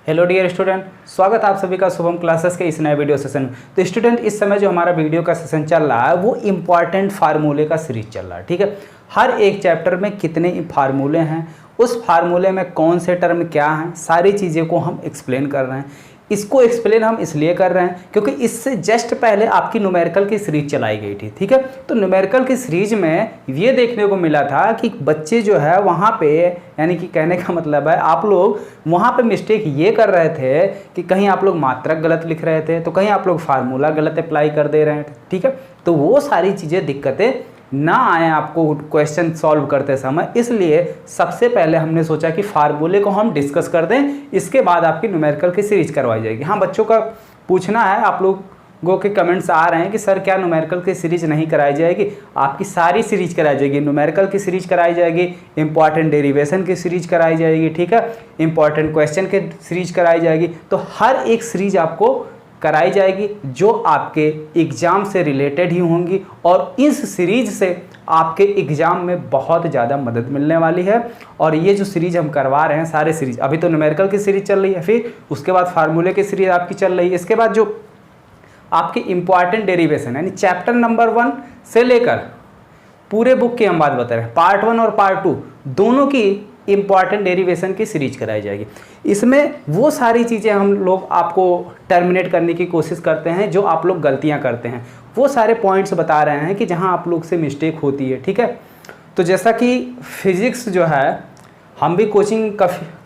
Hello dear student, स्वागत है आप सभी का शुभम क्लासेस के इस नए वीडियो सेशन में। तो स्टूडेंट, इस समय जो हमारा वीडियो का सेशन चल रहा है वो इम्पॉर्टेंट फार्मूले का सीरीज चल रहा है। ठीक है, हर एक चैप्टर में कितने फार्मूले हैं, उस फार्मूले में कौन से टर्म क्या हैं, सारी चीज़ें को हम एक्सप्लेन कर रहे हैं। इसको एक्सप्लेन हम इसलिए कर रहे हैं क्योंकि इससे जस्ट पहले आपकी न्यूमेरिकल की सीरीज चलाई गई थी। ठीक है, तो न्यूमेरिकल की सीरीज में ये देखने को मिला था कि बच्चे जो है वहाँ पे, यानी कि कहने का मतलब है आप लोग वहाँ पे मिस्टेक ये कर रहे थे कि कहीं आप लोग मात्रक गलत लिख रहे थे, तो कहीं आप लोग फार्मूला गलत अप्लाई कर दे रहे हैं। ठीक है, तो वो सारी चीज़ें दिक्कतें ना आए आपको क्वेश्चन सॉल्व करते समय, इसलिए सबसे पहले हमने सोचा कि फार्मूले को हम डिस्कस कर दें, इसके बाद आपकी न्यूमेरिकल की सीरीज करवाई जाएगी। हाँ, बच्चों का पूछना है, आप लोगों के कमेंट्स आ रहे हैं कि सर क्या न्यूमेरिकल की सीरीज नहीं कराई जाएगी? आपकी सारी सीरीज कराई जाएगी, न्यूमेरिकल की सीरीज कराई जाएगी, इंपॉर्टेंट डेरिवेशन की सीरीज कराई जाएगी, ठीक है, इंपॉर्टेंट क्वेश्चन की सीरीज कराई जाएगी। तो हर एक सीरीज आपको कराई जाएगी जो आपके एग्ज़ाम से रिलेटेड ही होंगी, और इस सीरीज से आपके एग्ज़ाम में बहुत ज़्यादा मदद मिलने वाली है। और ये जो सीरीज हम करवा रहे हैं, सारे सीरीज, अभी तो न्यूमेरिकल की सीरीज चल रही है, फिर उसके बाद फार्मूले की सीरीज आपकी चल रही है, इसके बाद जो आपकी इंपॉर्टेंट डेरिवेशन यानी चैप्टर नंबर 1 से लेकर पूरे बुक की हम बात बता रहे हैं, पार्ट 1 और पार्ट 2 दोनों की इंपॉर्टेंट डेरिवेशन की सीरीज कराई जाएगी। इसमें वो सारी चीज़ें हम लोग आपको टर्मिनेट करने की कोशिश करते हैं जो आप लोग गलतियां करते हैं, वो सारे पॉइंट्स बता रहे हैं कि जहां आप लोग से मिस्टेक होती है। ठीक है, तो जैसा कि फिजिक्स जो है हम भी कोचिंग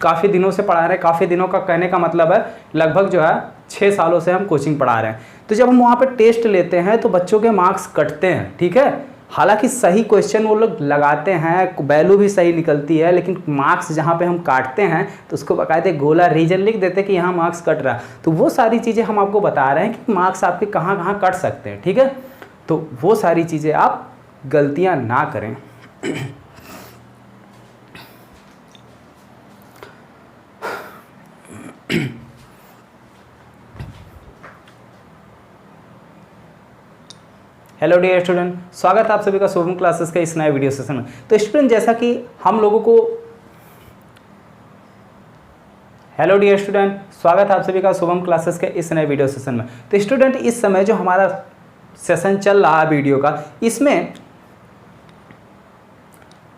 काफ़ी दिनों से पढ़ा रहे हैं, काफ़ी दिनों का कहने का मतलब है लगभग जो है 6 सालों से हम कोचिंग पढ़ा रहे हैं। तो जब हम वहाँ पर टेस्ट लेते हैं तो बच्चों के मार्क्स कटते हैं। ठीक है, हालांकि सही क्वेश्चन वो लोग लगाते हैं, वैल्यू भी सही निकलती है, लेकिन मार्क्स जहाँ पे हम काटते हैं तो उसको बाकायदे गोला रीजन लिख देते हैं कि यहाँ मार्क्स कट रहा है। तो वो सारी चीज़ें हम आपको बता रहे हैं कि मार्क्स आपके कहाँ कहाँ कट सकते हैं। ठीक है, तो वो सारी चीज़ें आप गलतियाँ ना करें। हेलो डियर स्टूडेंट, स्वागत है आप सभी का शुभम क्लासेस के इस नए वीडियो सेशन में। तो स्टूडेंट, जैसा कि हम लोगों को हेलो डियर स्टूडेंट, स्वागत है आप सभी का शुभम क्लासेस के इस नए वीडियो सेशन में। तो स्टूडेंट, इस समय जो हमारा सेशन चल रहा है वीडियो का, इसमें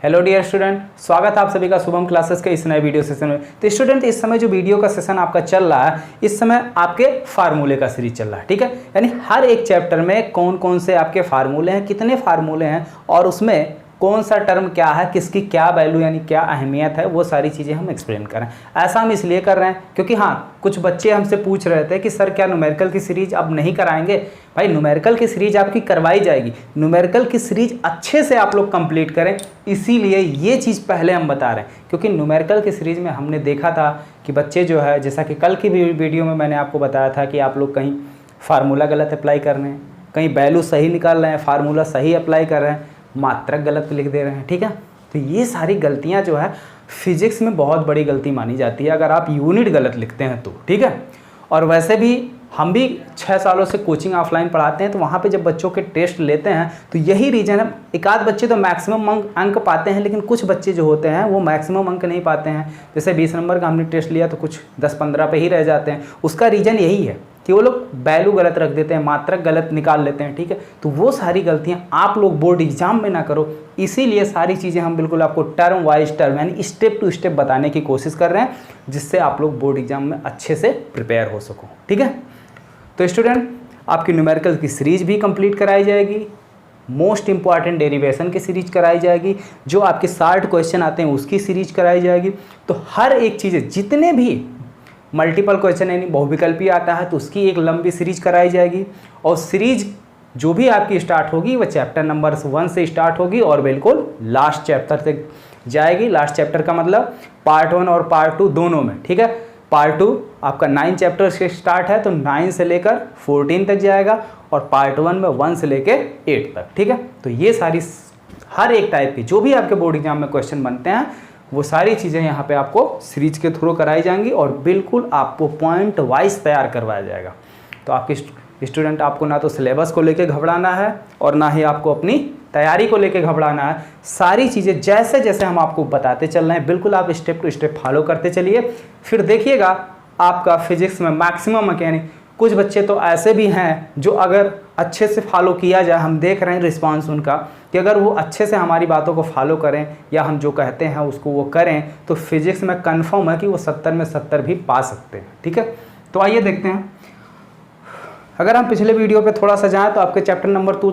हेलो डियर स्टूडेंट, स्वागत है आप सभी का शुभम क्लासेस के इस नए वीडियो सेशन में। तो स्टूडेंट, इस समय जो वीडियो का सेशन आपका चल रहा है, इस समय आपके फार्मूले का सीरीज चल रहा है। ठीक है, यानी हर एक चैप्टर में कौन कौन से आपके फार्मूले हैं, कितने फार्मूले हैं, और उसमें कौन सा टर्म क्या है, किसकी क्या वैल्यू यानी क्या अहमियत है, वो सारी चीज़ें हम एक्सप्लेन करें। ऐसा हम इसलिए कर रहे हैं क्योंकि हाँ, कुछ बच्चे हमसे पूछ रहे थे कि सर क्या न्यूमेरिकल की सीरीज अब नहीं कराएंगे? भाई, न्यूमेरिकल की सीरीज आपकी करवाई जाएगी, न्यूमेरिकल की सीरीज अच्छे से आप लोग कंप्लीट करें, इसीलिए ये चीज़ पहले हम बता रहे हैं। क्योंकि न्यूमेरिकल की सीरीज में हमने देखा था कि बच्चे जो है, जैसा कि कल की वीडियो में मैंने आपको बताया था कि आप लोग कहीं फार्मूला गलत अप्लाई कर रहे हैं, कहीं वैल्यू सही निकाल रहे हैं, फार्मूला सही अप्लाई कर रहे हैं, मात्रक गलत लिख दे रहे हैं। ठीक है, तो ये सारी गलतियां जो है फिजिक्स में बहुत बड़ी गलती मानी जाती है अगर आप यूनिट गलत लिखते हैं तो। ठीक है, और वैसे भी हम भी 6 सालों से कोचिंग ऑफलाइन पढ़ाते हैं, तो वहाँ पे जब बच्चों के टेस्ट लेते हैं तो यही रीज़न है। एक आध बच्चे तो मैक्सिमम अंक पाते हैं, लेकिन कुछ बच्चे जो होते हैं वो मैक्सिमम अंक नहीं पाते हैं। जैसे 20 नंबर का हमने टेस्ट लिया तो कुछ 10-15 पे ही रह जाते हैं। उसका रीज़न यही है कि वो लोग वैल्यू गलत रख देते हैं, मात्रक गलत निकाल लेते हैं। ठीक है, तो वो सारी गलतियां आप लोग बोर्ड एग्जाम में ना करो, इसीलिए सारी चीज़ें हम बिल्कुल आपको टर्म वाइज टर्म यानी स्टेप टू स्टेप बताने की कोशिश कर रहे हैं, जिससे आप लोग बोर्ड एग्जाम में अच्छे से प्रिपेयर हो सको। ठीक है, तो स्टूडेंट, आपकी न्यूमेरिकल की सीरीज भी कंप्लीट कराई जाएगी, मोस्ट इंपॉर्टेंट डेरिवेशन की सीरीज कराई जाएगी, जो आपके 60 क्वेश्चन आते हैं उसकी सीरीज कराई जाएगी। तो हर एक चीज़ें, जितने भी मल्टीपल क्वेश्चन यानी बहुविकल्पी आता है तो उसकी एक लंबी सीरीज कराई जाएगी, और सीरीज जो भी आपकी स्टार्ट होगी वह चैप्टर नंबर 1 से स्टार्ट होगी और बिल्कुल लास्ट चैप्टर तक जाएगी। लास्ट चैप्टर का मतलब पार्ट 1 और पार्ट 2 दोनों में। ठीक है, पार्ट 2 आपका 9 चैप्टर से स्टार्ट है तो 9 से लेकर 14 तक जाएगा, और पार्ट 1 में 1 से लेकर 8 तक। ठीक है, तो ये सारी हर एक टाइप की जो भी आपके बोर्ड एग्जाम में क्वेश्चन बनते हैं वो सारी चीज़ें यहाँ पे आपको सीरीज के थ्रू कराई जाएंगी, और बिल्कुल आपको पॉइंट वाइज तैयार करवाया जाएगा। तो आपके स्टूडेंट, आपको ना तो सिलेबस को लेके घबराना है और ना ही आपको अपनी तैयारी को लेके घबराना है। सारी चीज़ें जैसे जैसे हम आपको बताते चल रहे हैं, बिल्कुल आप स्टेप टू स्टेप फॉलो करते चलिए, फिर देखिएगा आपका फिजिक्स में मैक्सिमम मैकेनिक, कुछ बच्चे तो ऐसे भी हैं जो अगर अच्छे से फॉलो किया जाए, हम देख रहे हैं रिस्पांस उनका कि अगर वो अच्छे से हमारी बातों को फॉलो करें या हम जो कहते हैं उसको वो करें तो फिजिक्स में कंफर्म है कि वो 70 में 70 भी पा सकते हैं। ठीक है, तो आइए देखते हैं। अगर हम पिछले वीडियो पे थोड़ा सा जाएं तो आपके चैप्टर नंबर 2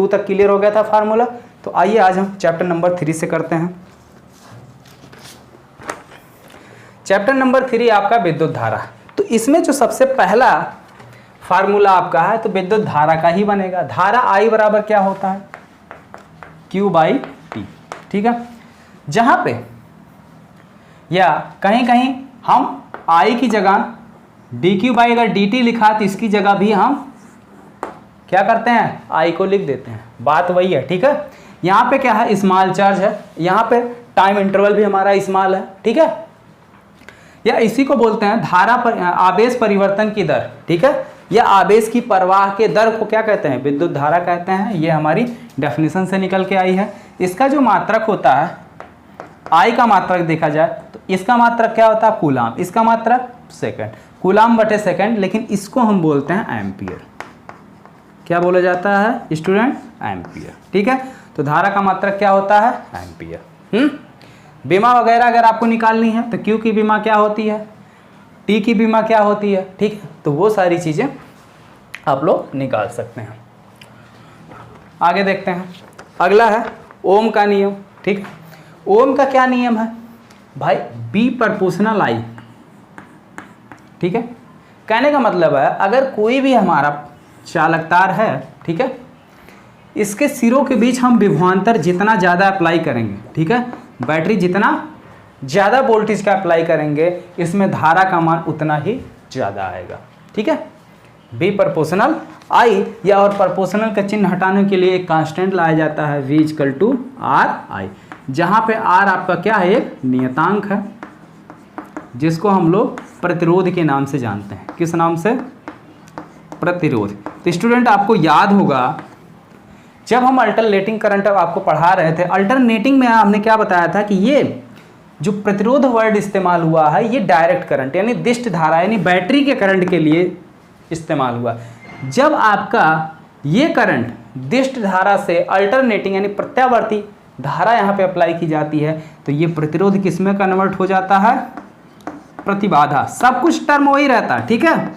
तक क्लियर हो गया था फार्मूला। तो आइए आज हम चैप्टर नंबर 3 से करते हैं। चैप्टर नंबर 3 आपका विद्युत धारा। तो इसमें जो सबसे पहला फार्मूला आपका है तो विद्युत धारा का ही बनेगा। धारा I बराबर क्या होता है, Q/T। ठीक है, जहां पे या कहीं कहीं हम I की जगह अगर dt लिखा तो इसकी जगह भी हम क्या करते हैं, I को लिख देते हैं। बात वही है। ठीक है, यहाँ पे क्या है, स्मॉल चार्ज है, यहाँ पे टाइम इंटरवल भी हमारा स्मॉल है। ठीक है, या इसी को बोलते हैं धारा पर आवेश परिवर्तन की दर। ठीक है, या आवेश की प्रवाह के दर को क्या कहते हैं, विद्युत धारा कहते हैं। ये हमारी डेफिनेशन से निकल के आई है। इसका जो मात्रक होता है, I का मात्रक देखा जाए तो इसका मात्रक क्या होता है, कूलाम, इसका मात्रक सेकंड, कूलाम बटे सेकंड, लेकिन इसको हम बोलते हैं एम्पियर। क्या बोला जाता है स्टूडेंट, एम्पियर। ठीक है, तो धारा का मात्रक क्या होता है, एम्पियर। बीमा वगैरह अगर आपको निकालनी है तो Q की बीमा क्या होती है, T की बीमा क्या होती है। ठीक है, तो वो सारी चीज़ें आप लोग निकाल सकते हैं। आगे देखते हैं, अगला है ओम का नियम। ठीक है, ओम का क्या नियम है भाई, B प्रोपोर्शनल I। ठीक है, कहने का मतलब है अगर कोई भी हमारा चालक तार है, ठीक है, इसके सिरों के बीच हम विभवांतर जितना ज़्यादा अप्लाई करेंगे, ठीक है, बैटरी जितना ज़्यादा वोल्टेज का अप्लाई करेंगे, इसमें धारा का मान उतना ही ज़्यादा आएगा। ठीक है, B प्रोपोर्शनल I, या और प्रोपोर्शनल का चिन्ह हटाने के लिए एक कांस्टेंट लाया जाता है V = RI, जहाँ पे R आपका क्या है, एक नियतांक है जिसको हम लोग प्रतिरोध के नाम से जानते हैं। किस नाम से, प्रतिरोध। तो स्टूडेंट आपको याद होगा जब हम अल्टरनेटिंग करंट आपको पढ़ा रहे थे, अल्टरनेटिंग में हमने क्या बताया था कि ये जो प्रतिरोध वर्ड इस्तेमाल हुआ है ये डायरेक्ट करंट यानी दिष्ट धारा यानी बैटरी के करंट के लिए इस्तेमाल हुआ। जब आपका ये करंट दिष्ट धारा से अल्टरनेटिंग यानी प्रत्यावर्ती धारा यहाँ पे अप्लाई की जाती है तो ये प्रतिरोध किस में कन्वर्ट हो जाता है, प्रतिबाधा। सब कुछ टर्म वही रहता है। ठीक है,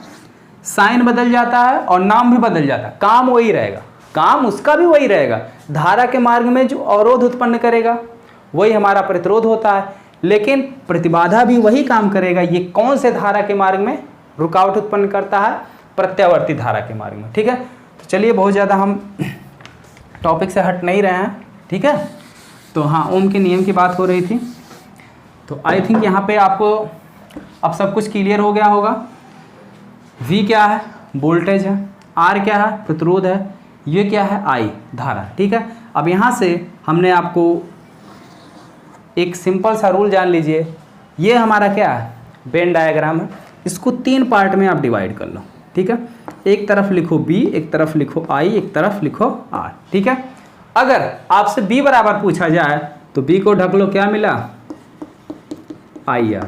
साइन बदल जाता है और नाम भी बदल जाता है, काम वही रहेगा, काम उसका भी वही रहेगा। धारा के मार्ग में जो अवरोध उत्पन्न करेगा वही हमारा प्रतिरोध होता है, लेकिन प्रतिबाधा भी वही काम करेगा। ये कौन से धारा के मार्ग में रुकावट उत्पन्न करता है, प्रत्यावर्ती धारा के मार्ग में। ठीक है, तो चलिए बहुत ज़्यादा हम टॉपिक से हट नहीं रहे हैं। ठीक है, तो हाँ, ओम के नियम की बात हो रही थी, तो आई थिंक यहाँ पे आपको अब सब कुछ क्लियर हो गया होगा। V क्या है, वोल्टेज है, R क्या है, प्रतिरोध है, ये क्या है, I धारा। ठीक है, अब यहाँ से हमने आपको एक सिंपल सा रूल जान लीजिए। ये हमारा क्या है, वेन डायग्राम है, इसको 3 पार्ट में आप डिवाइड कर लो। ठीक है, एक तरफ लिखो B, एक तरफ लिखो I, एक तरफ लिखो R। ठीक है, अगर आपसे B बराबर पूछा जाए तो B को ढक लो, क्या मिला, IR।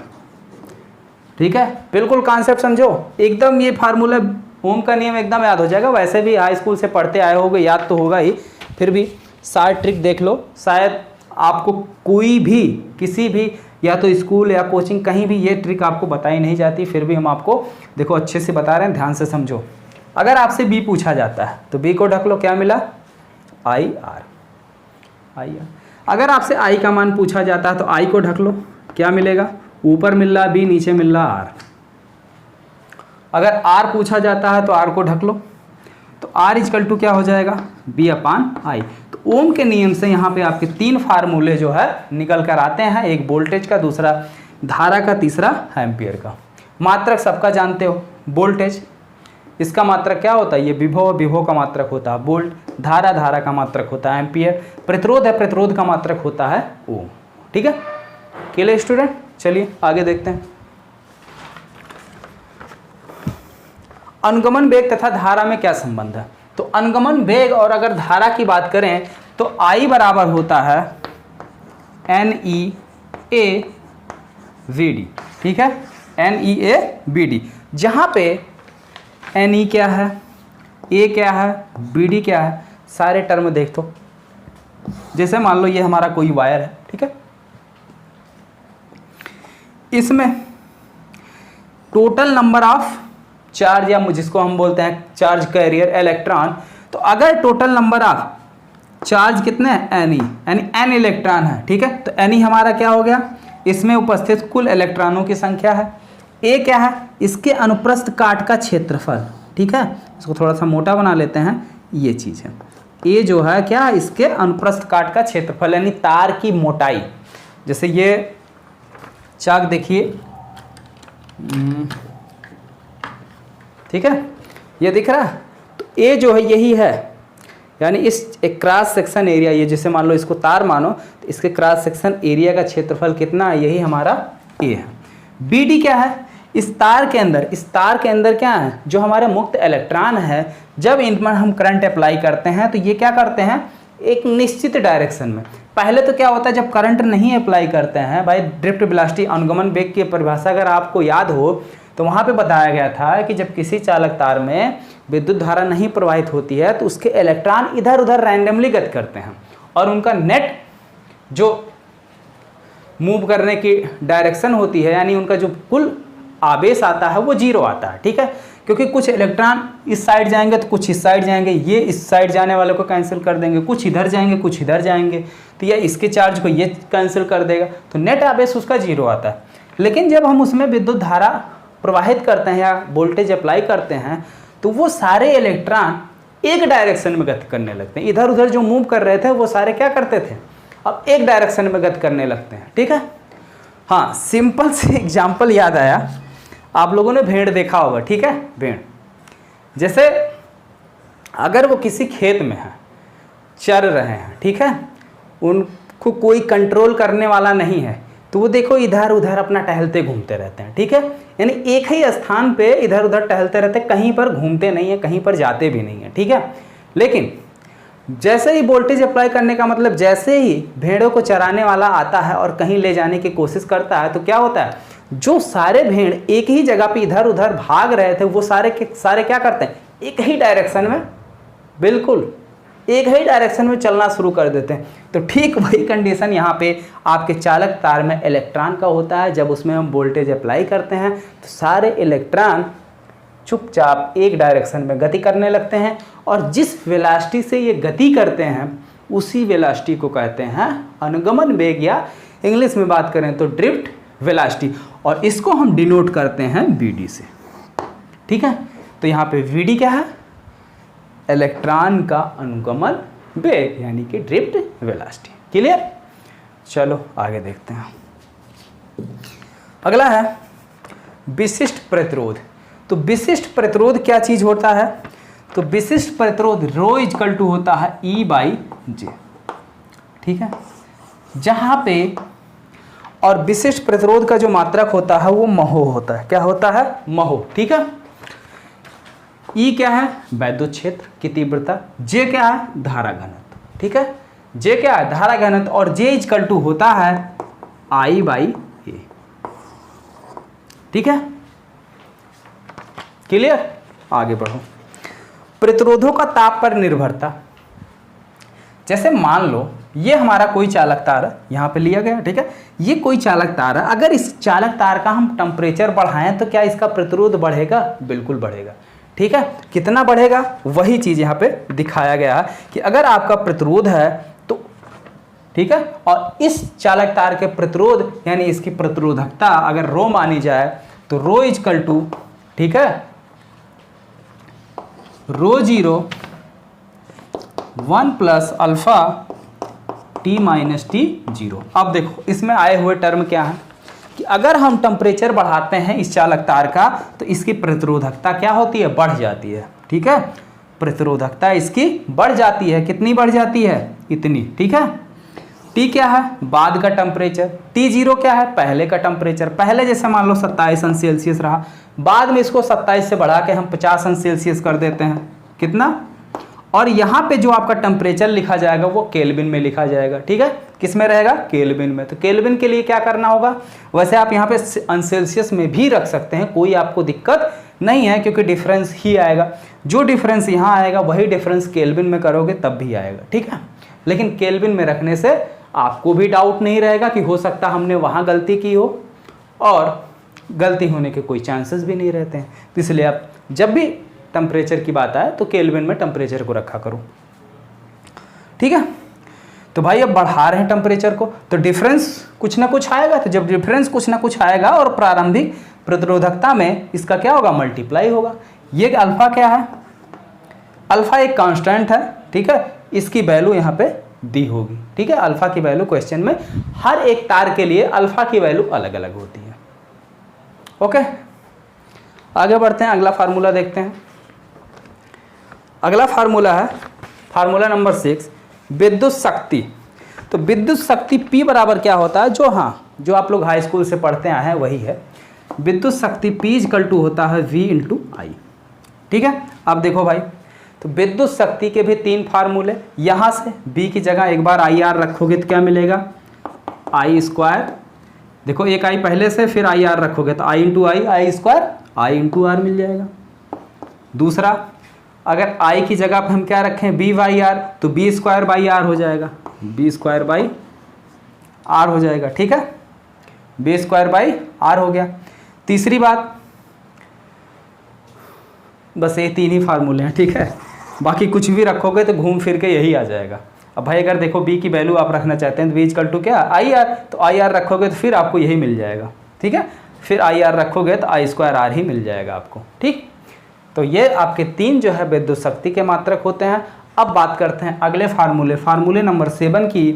ठीक है, बिल्कुल कॉन्सेप्ट समझो एकदम। ये फार्मूला ओम का नियम एकदम याद हो जाएगा। वैसे भी हाई स्कूल से पढ़ते आए होगे, याद तो होगा ही, फिर भी सारे ट्रिक देख लो। शायद आपको कोई भी किसी भी या तो स्कूल या कोचिंग कहीं भी ये ट्रिक आपको बताई नहीं जाती, फिर भी हम आपको देखो अच्छे से बता रहे हैं, ध्यान से समझो। अगर आपसे B पूछा जाता है तो B को ढक लो, क्या मिला, IR। अगर आपसे I का मान पूछा जाता है तो I को ढक लो, क्या मिलेगा, ऊपर मिल रहा B, नीचे मिल रहा R। अगर R पूछा जाता है तो R को ढक लो, तो R = क्या हो जाएगा, B/I। तो ओम के नियम से यहाँ पे आपके 3 फार्मूले जो है निकल कर आते हैं, एक वोल्टेज का, दूसरा धारा का, तीसरा एम्पियर का। मात्रक सबका जानते हो, वोल्टेज, इसका मात्रक क्या होता है, ये विभव का मात्रक होता है वोल्ट, धारा का मात्रक होता है एम्पियर, प्रतिरोध है, प्रतिरोध का मात्रक होता है ओम। ठीक है, क्लियर स्टूडेंट, चलिए आगे देखते हैं। अनुगमन वेग तथा धारा में क्या संबंध है। तो अनुगमन वेग और अगर धारा की बात करें तो I बराबर होता है NE/VD। ठीक है, NeABD, जहाँ पे Ne क्या है, A क्या है, BD क्या है, सारे टर्म देख दो। जैसे मान लो ये हमारा कोई वायर है, ठीक है, इसमें टोटल नंबर ऑफ चार्ज या जिसको हम बोलते हैं चार्ज कैरियर इलेक्ट्रॉन, तो अगर टोटल नंबर ऑफ चार्ज कितने हैं, Ne, यानी N इलेक्ट्रॉन है, ठीक है, तो Ne हमारा क्या हो गया, इसमें उपस्थित कुल इलेक्ट्रॉनों की संख्या है। A क्या है, इसके अनुप्रस्थ काट का क्षेत्रफल, ठीक है, इसको थोड़ा सा मोटा बना लेते हैं, ये चीज़ है। A जो है क्या, इसके अनुप्रस्थ काट का क्षेत्रफल यानी तार की मोटाई। जैसे ये चाक देखिए, ठीक है, ये दिख रहा है, तो A जो है यही है, यानी इस एक क्रॉस सेक्शन एरिया, ये जैसे मान लो इसको तार मानो, तो इसके क्रॉस सेक्शन एरिया का क्षेत्रफल कितना है, यही हमारा A है। BD क्या है, इस तार के अंदर क्या है, जो हमारे मुक्त इलेक्ट्रॉन है, जब इन पर हम करंट अप्लाई करते हैं तो ये क्या करते हैं, एक निश्चित डायरेक्शन में। पहले तो क्या होता है, जब करंट नहीं अप्लाई करते हैं भाई, ड्रिफ्ट वेलोसिटी अनुगमन वेग की परिभाषा अगर आपको याद हो तो वहाँ पे बताया गया था कि जब किसी चालक तार में विद्युत धारा नहीं प्रवाहित होती है तो उसके इलेक्ट्रॉन इधर उधर रैंडमली गति करते हैं और उनका नेट जो मूव करने की डायरेक्शन होती है, यानी उनका जो कुल आवेश आता है वो 0 आता है, ठीक है, क्योंकि कुछ इलेक्ट्रॉन इस साइड जाएंगे तो कुछ इस साइड जाएंगे, ये इस साइड जाने वाले को कैंसिल कर देंगे, कुछ इधर जाएंगे कुछ इधर जाएंगे, तो यह इसके चार्ज को ये कैंसिल कर देगा, तो नेट आवेश उसका 0 आता है। लेकिन जब हम उसमें विद्युत धारा प्रवाहित करते हैं या वोल्टेज अप्लाई करते हैं तो वो सारे इलेक्ट्रॉन एक डायरेक्शन में गति करने लगते हैं, इधर उधर जो मूव कर रहे थे वो सारे क्या करते थे, अब एक डायरेक्शन में गति करने लगते हैं, ठीक है। हाँ, सिंपल से एग्जाम्पल याद आया, आप लोगों ने भेड़ देखा होगा, ठीक है, भेड़ जैसे अगर वो किसी खेत में है, चर रहे हैं, ठीक है, उनको कोई कंट्रोल करने वाला नहीं है, तो वो देखो इधर उधर अपना टहलते घूमते रहते हैं, ठीक है, यानी एक ही स्थान पे इधर उधर टहलते रहते, कहीं पर घूमते नहीं है, कहीं पर जाते भी नहीं है, ठीक है। लेकिन जैसे ही वोल्टेज अप्लाई करने का मतलब, जैसे ही भेड़ों को चराने वाला आता है और कहीं ले जाने की कोशिश करता है तो क्या होता है, जो सारे भेड़ एक ही जगह पे इधर उधर भाग रहे थे वो सारे के सारे क्या करते हैं, एक ही डायरेक्शन में, बिल्कुल एक ही डायरेक्शन में चलना शुरू कर देते हैं। तो ठीक वही कंडीशन यहाँ पे आपके चालक तार में इलेक्ट्रॉन का होता है। जब उसमें हम वोल्टेज अप्लाई करते हैं तो सारे इलेक्ट्रॉन चुपचाप एक डायरेक्शन में गति करने लगते हैं और जिस वेलोसिटी से ये गति करते हैं उसी वेलोसिटी को कहते हैं अनुगमन वेग, या इंग्लिश में बात करें तो ड्रिफ्ट वेलोसिटी, और इसको हम डिनोट करते हैं VD से, ठीक है। तो यहाँ पे VD क्या है, इलेक्ट्रॉन का अनुगमन वेग यानी कि ड्रिफ्ट वेलोसिटी। क्लियर, चलो आगे देखते हैं। अगला है विशिष्ट प्रतिरोध। तो विशिष्ट प्रतिरोध क्या चीज होता है, तो विशिष्ट प्रतिरोध ρ इक्वल टू होता है E/J, ठीक है, जहां पे और विशिष्ट प्रतिरोध का जो मात्रक होता है वो महो होता है। क्या होता है, महो, ठीक है। E क्या है, वैद्युत क्षेत्र की तीव्रता, J क्या है, धारा घनत्व, ठीक है, J क्या है, धारा घनत्व, और J इक्वल टू होता है I/A, ठीक है। क्लियर, आगे बढ़ो। प्रतिरोधों का ताप पर निर्भरता, जैसे मान लो ये हमारा कोई चालक तार है, यहाँ पे लिया गया, ठीक है, ये कोई चालक तार है, अगर इस चालक तार का हम टेम्परेचर बढ़ाएं तो क्या इसका प्रतिरोध बढ़ेगा, बिल्कुल बढ़ेगा, ठीक है। कितना बढ़ेगा, वही चीज़ यहाँ पे दिखाया गया है कि अगर आपका प्रतिरोध है तो, ठीक है, और इस चालक तार के प्रतिरोध यानी इसकी प्रतिरोधकता अगर ρ मानी जाए तो ρ इक्वल टू, ठीक है, ρ0 1 प्लस अल्फा T-T0। अब देखो इसमें आए हुए टर्म क्या है कि अगर हम टेम्परेचर बढ़ाते हैं इस चालक तार का तो इसकी प्रतिरोधकता क्या होती है, बढ़ जाती है, ठीक है, प्रतिरोधकता इसकी बढ़ जाती है, कितनी बढ़ जाती है, इतनी, ठीक है। T क्या है, बाद का टेम्परेचर, T0 क्या है, पहले का टेम्परेचर, पहले जैसे मान लो 27 अंश सेल्सियस रहा, बाद में इसको 27 से बढ़ा के हम 50 अंश सेल्सियस कर देते हैं, कितना, और यहाँ पे जो आपका टेम्परेचर लिखा जाएगा वो केल्विन में लिखा जाएगा, ठीक है। किस में रहेगा? केल्विन में। तो केल्विन के लिए क्या करना होगा? वैसे आप यहाँ पे सेल्सियस में भी रख सकते हैं, कोई आपको दिक्कत नहीं है, क्योंकि डिफरेंस ही आएगा। जो डिफरेंस यहाँ आएगा वही डिफरेंस केल्विन में करोगे तब भी आएगा, ठीक है। लेकिन केल्विन में रखने से आपको भी डाउट नहीं रहेगा कि हो सकता हमने वहाँ गलती की हो, और गलती होने के कोई चांसेस भी नहीं रहते हैं। तो इसलिए आप जब भी टेम्परेचर की बात आए तो केल्विन में टेम्परेचर को रखा करो, ठीक है। तो भाई अब बढ़ा रहे हैं टेम्परेचर को, तो डिफरेंस कुछ ना कुछ आएगा। तो जब डिफरेंस कुछ ना कुछ आएगा और प्रारंभिक प्रतिरोधकता में इसका क्या होगा? मल्टीप्लाई होगा। ये अल्फा क्या है? अल्फा एक कांस्टेंट है, ठीक है। इसकी वैल्यू यहाँ पे दी होगी, ठीक है। अल्फा की वैल्यू क्वेश्चन में हर एक तार के लिए अल्फा की वैल्यू अलग अलग होती है। ओके, आगे बढ़ते हैं, अगला फार्मूला देखते हैं। अगला फार्मूला है फार्मूला नंबर 6, विद्युत शक्ति। तो विद्युत शक्ति P बराबर क्या होता है? जो आप लोग हाई स्कूल से पढ़ते आए हैं वही है। विद्युत शक्ति P = होता है V × I, ठीक है। अब देखो भाई, तो विद्युत शक्ति के भी 3 फार्मूले। यहाँ से B की जगह एक बार IR रखोगे तो क्या मिलेगा? I²। देखो एक I पहले से, फिर IR रखोगे तो I × I, I² I × R मिल जाएगा। दूसरा, अगर I की जगह पर हम क्या रखें? B/R, तो B² हो जाएगा, B² R हो जाएगा, ठीक है। B² R हो गया। तीसरी बात, बस ये 3 ही फार्मूले हैं, ठीक है। बाकी कुछ भी रखोगे तो घूम फिर के यही आ जाएगा। अब भाई अगर देखो B की वैल्यू आप रखना चाहते हैं तो B = क्या? IR, तो IR रखोगे तो फिर आपको यही मिल जाएगा, ठीक है। फिर IR रखोगे तो I² R ही मिल जाएगा आपको, ठीक। तो ये आपके 3 जो है विद्युत शक्ति के मात्रक होते हैं। अब बात करते हैं अगले फार्मूले नंबर 7 की,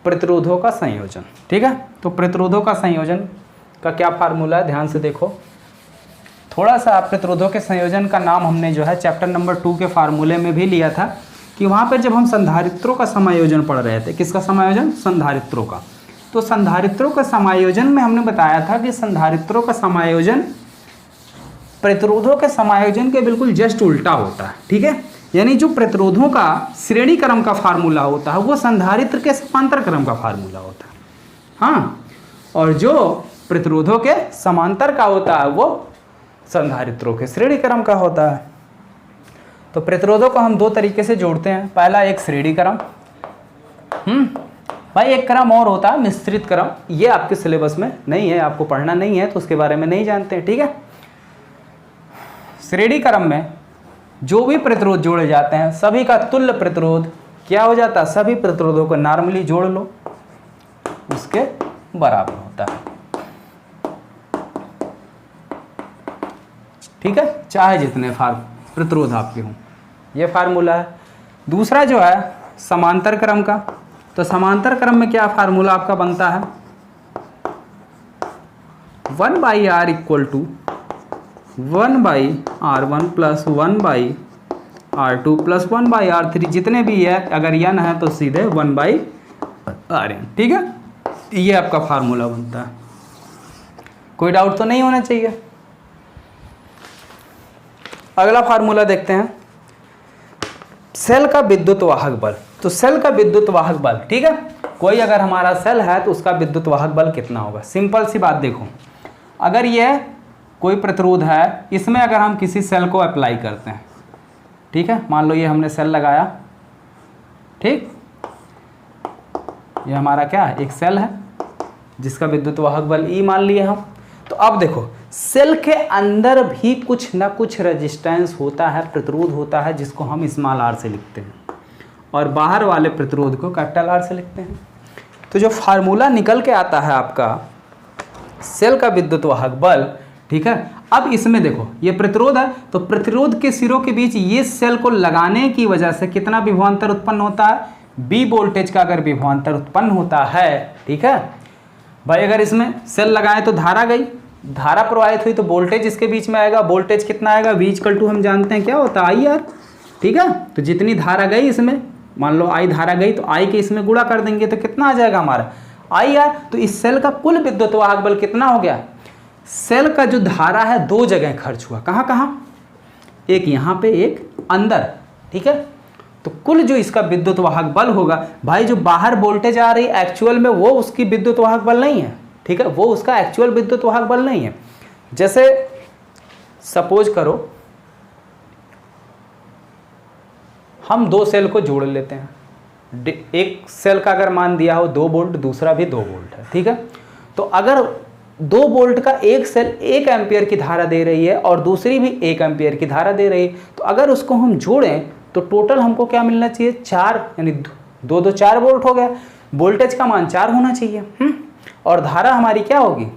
प्रतिरोधों का संयोजन, ठीक है। तो प्रतिरोधों का संयोजन का क्या फार्मूला है? ध्यान से देखो। थोड़ा सा प्रतिरोधों के संयोजन का नाम हमने जो है चैप्टर नंबर 2 के फार्मूले में भी लिया था, कि वहाँ पर जब हम संधारित्रों का समायोजन पढ़ रहे थे। किसका समायोजन? संधारित्रों का। तो संधारित्रों का समायोजन में हमने बताया था कि संधारित्रों का समायोजन प्रतिरोधों के समायोजन के बिल्कुल जस्ट उल्टा होता है, ठीक है। यानी जो प्रतिरोधों का श्रेणी क्रम का फार्मूला होता है वो संधारित्र के समांतर क्रम का फार्मूला होता है, हाँ। और जो प्रतिरोधों के समांतर का होता है वो संधारित्रों के श्रेणी क्रम का होता है। तो प्रतिरोधों को हम 2 तरीके से जोड़ते हैं। पहला एक श्रेणी क्रम, भाई एक क्रम और होता है मिश्रित क्रम। ये आपके सिलेबस में नहीं है, आपको पढ़ना नहीं है तो उसके बारे में नहीं जानते हैं, ठीक है। श्रेणी क्रम में जो भी प्रतिरोध जोड़े जाते हैं सभी का तुल्य प्रतिरोध क्या हो जाता है? सभी प्रतिरोधों को नॉर्मली जोड़ लो, उसके बराबर होता है, ठीक है। चाहे जितने प्रतिरोध आपके हों, ये फार्मूला है। दूसरा जो है समांतर क्रम का। तो समांतर क्रम में क्या फार्मूला आपका बनता है? 1/R = 1/R1 + 1/R2 + 1/R3, जितने भी है अगर n है तो सीधे 1/Rn, ठीक है। ये आपका फार्मूला बनता है। कोई डाउट तो नहीं होना चाहिए। अगला फार्मूला देखते हैं, सेल का विद्युत वाहक बल। तो सेल का विद्युत वाहक बल, ठीक है। कोई अगर हमारा सेल है तो उसका विद्युत वाहक बल कितना होगा? सिंपल सी बात देखो, अगर यह कोई प्रतिरोध है, इसमें अगर हम किसी सेल को अप्लाई करते हैं, ठीक है। मान लो ये हमने सेल लगाया, ठीक। ये हमारा क्या है? एक सेल है जिसका विद्युत वाहक बल E मान लिए हम। तो अब देखो, सेल के अंदर भी कुछ ना कुछ रेजिस्टेंस होता है, प्रतिरोध होता है, जिसको हम R से लिखते हैं, और बाहर वाले प्रतिरोध को R से लिखते हैं। तो जो फार्मूला निकल के आता है आपका सेल का विद्युत वाहक बल, ठीक है। अब इसमें देखो ये प्रतिरोध है, तो प्रतिरोध के सिरों के बीच ये सेल को लगाने की वजह से कितना विभवांतर उत्पन्न होता है? B वोल्टेज का अगर विभवांतर उत्पन्न होता है, ठीक है भाई। अगर इसमें सेल लगाएं तो धारा गई, धारा प्रवाहित हुई तो वोल्टेज इसके बीच में आएगा। वोल्टेज कितना आएगा? V = हम जानते हैं क्या होता है? IR, ठीक है। तो जितनी धारा गई इसमें, मान लो I धारा गई तो I के इसमें गुणा कर देंगे तो कितना आ जाएगा हमारा? IR। तो इस सेल का कुल विद्युत वाहक बल कितना हो गया? सेल का जो धारा है 2 जगह खर्च हुआ। कहाँ कहाँ? एक यहाँ पे, एक अंदर, ठीक है। तो कुल जो इसका विद्युत वाहक बल होगा, भाई जो बाहर वोल्टेज आ रही है एक्चुअल में वो उसकी विद्युत वाहक बल नहीं है, ठीक है, वो उसका एक्चुअल विद्युत वाहक बल नहीं है। जैसे सपोज करो हम दो सेल को जोड़ लेते हैं, एक सेल का अगर मान दिया हो 2 वोल्ट, दूसरा भी 2 वोल्ट है, ठीक है। तो अगर 2 वोल्ट का एक सेल 1 एम्पियर की धारा दे रही है और दूसरी भी 1 एम्पियर की धारा दे रही है, तो अगर उसको हम जोड़ें तो टोटल हमको क्या मिलना चाहिए, 4, यानी 2 2 4 वोल्ट हो गया। वोल्टेज का मान 4 होना चाहिए, और धारा हमारी क्या होगी,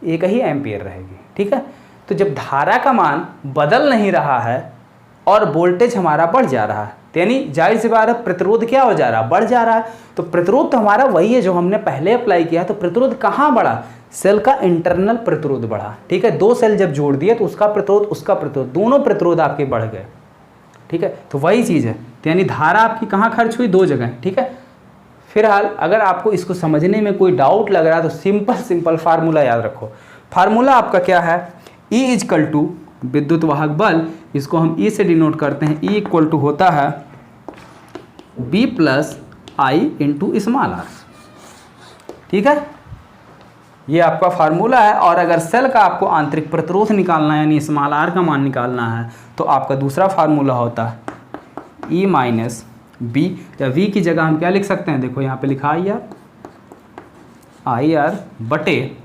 1 ही एम्पियर रहेगी, ठीक है। तो जब धारा का मान बदल नहीं रहा है और वोल्टेज हमारा बढ़ जा रहा है, यानी जाहिर सी बात है प्रतिरोध क्या हो जा रहा है, बढ़ जा रहा है। तो प्रतिरोध तो हमारा वही है जो हमने पहले अप्लाई किया। तो प्रतिरोध कहाँ बढ़ा, सेल का इंटरनल प्रतिरोध बढ़ा, ठीक है। 2 सेल जब जोड़ दिए तो उसका प्रतिरोध उसका प्रतिरोध, दोनों प्रतिरोध आपके बढ़ गए, ठीक है। तो वही चीज़ है, यानी धारा आपकी कहाँ खर्च हुई, 2 जगह, ठीक है। फिलहाल अगर आपको इसको समझने में कोई डाउट लग रहा है तो सिंपल फार्मूला याद रखो। फार्मूला आपका क्या है, E इक्वल टू विद्युत वाहक बल, इसको हम E से डिनोट करते हैं। E इक्वल टू होता है B plus I into small r, ठीक है। ये आपका फार्मूला है। और अगर सेल का आपको आंतरिक प्रतिरोध निकालना है यानी स्मॉल r का मान निकालना है तो आपका दूसरा फार्मूला होता है E माइनस B, या V की जगह हम क्या लिख सकते हैं, देखो यहाँ पे लिखा आई आर बटे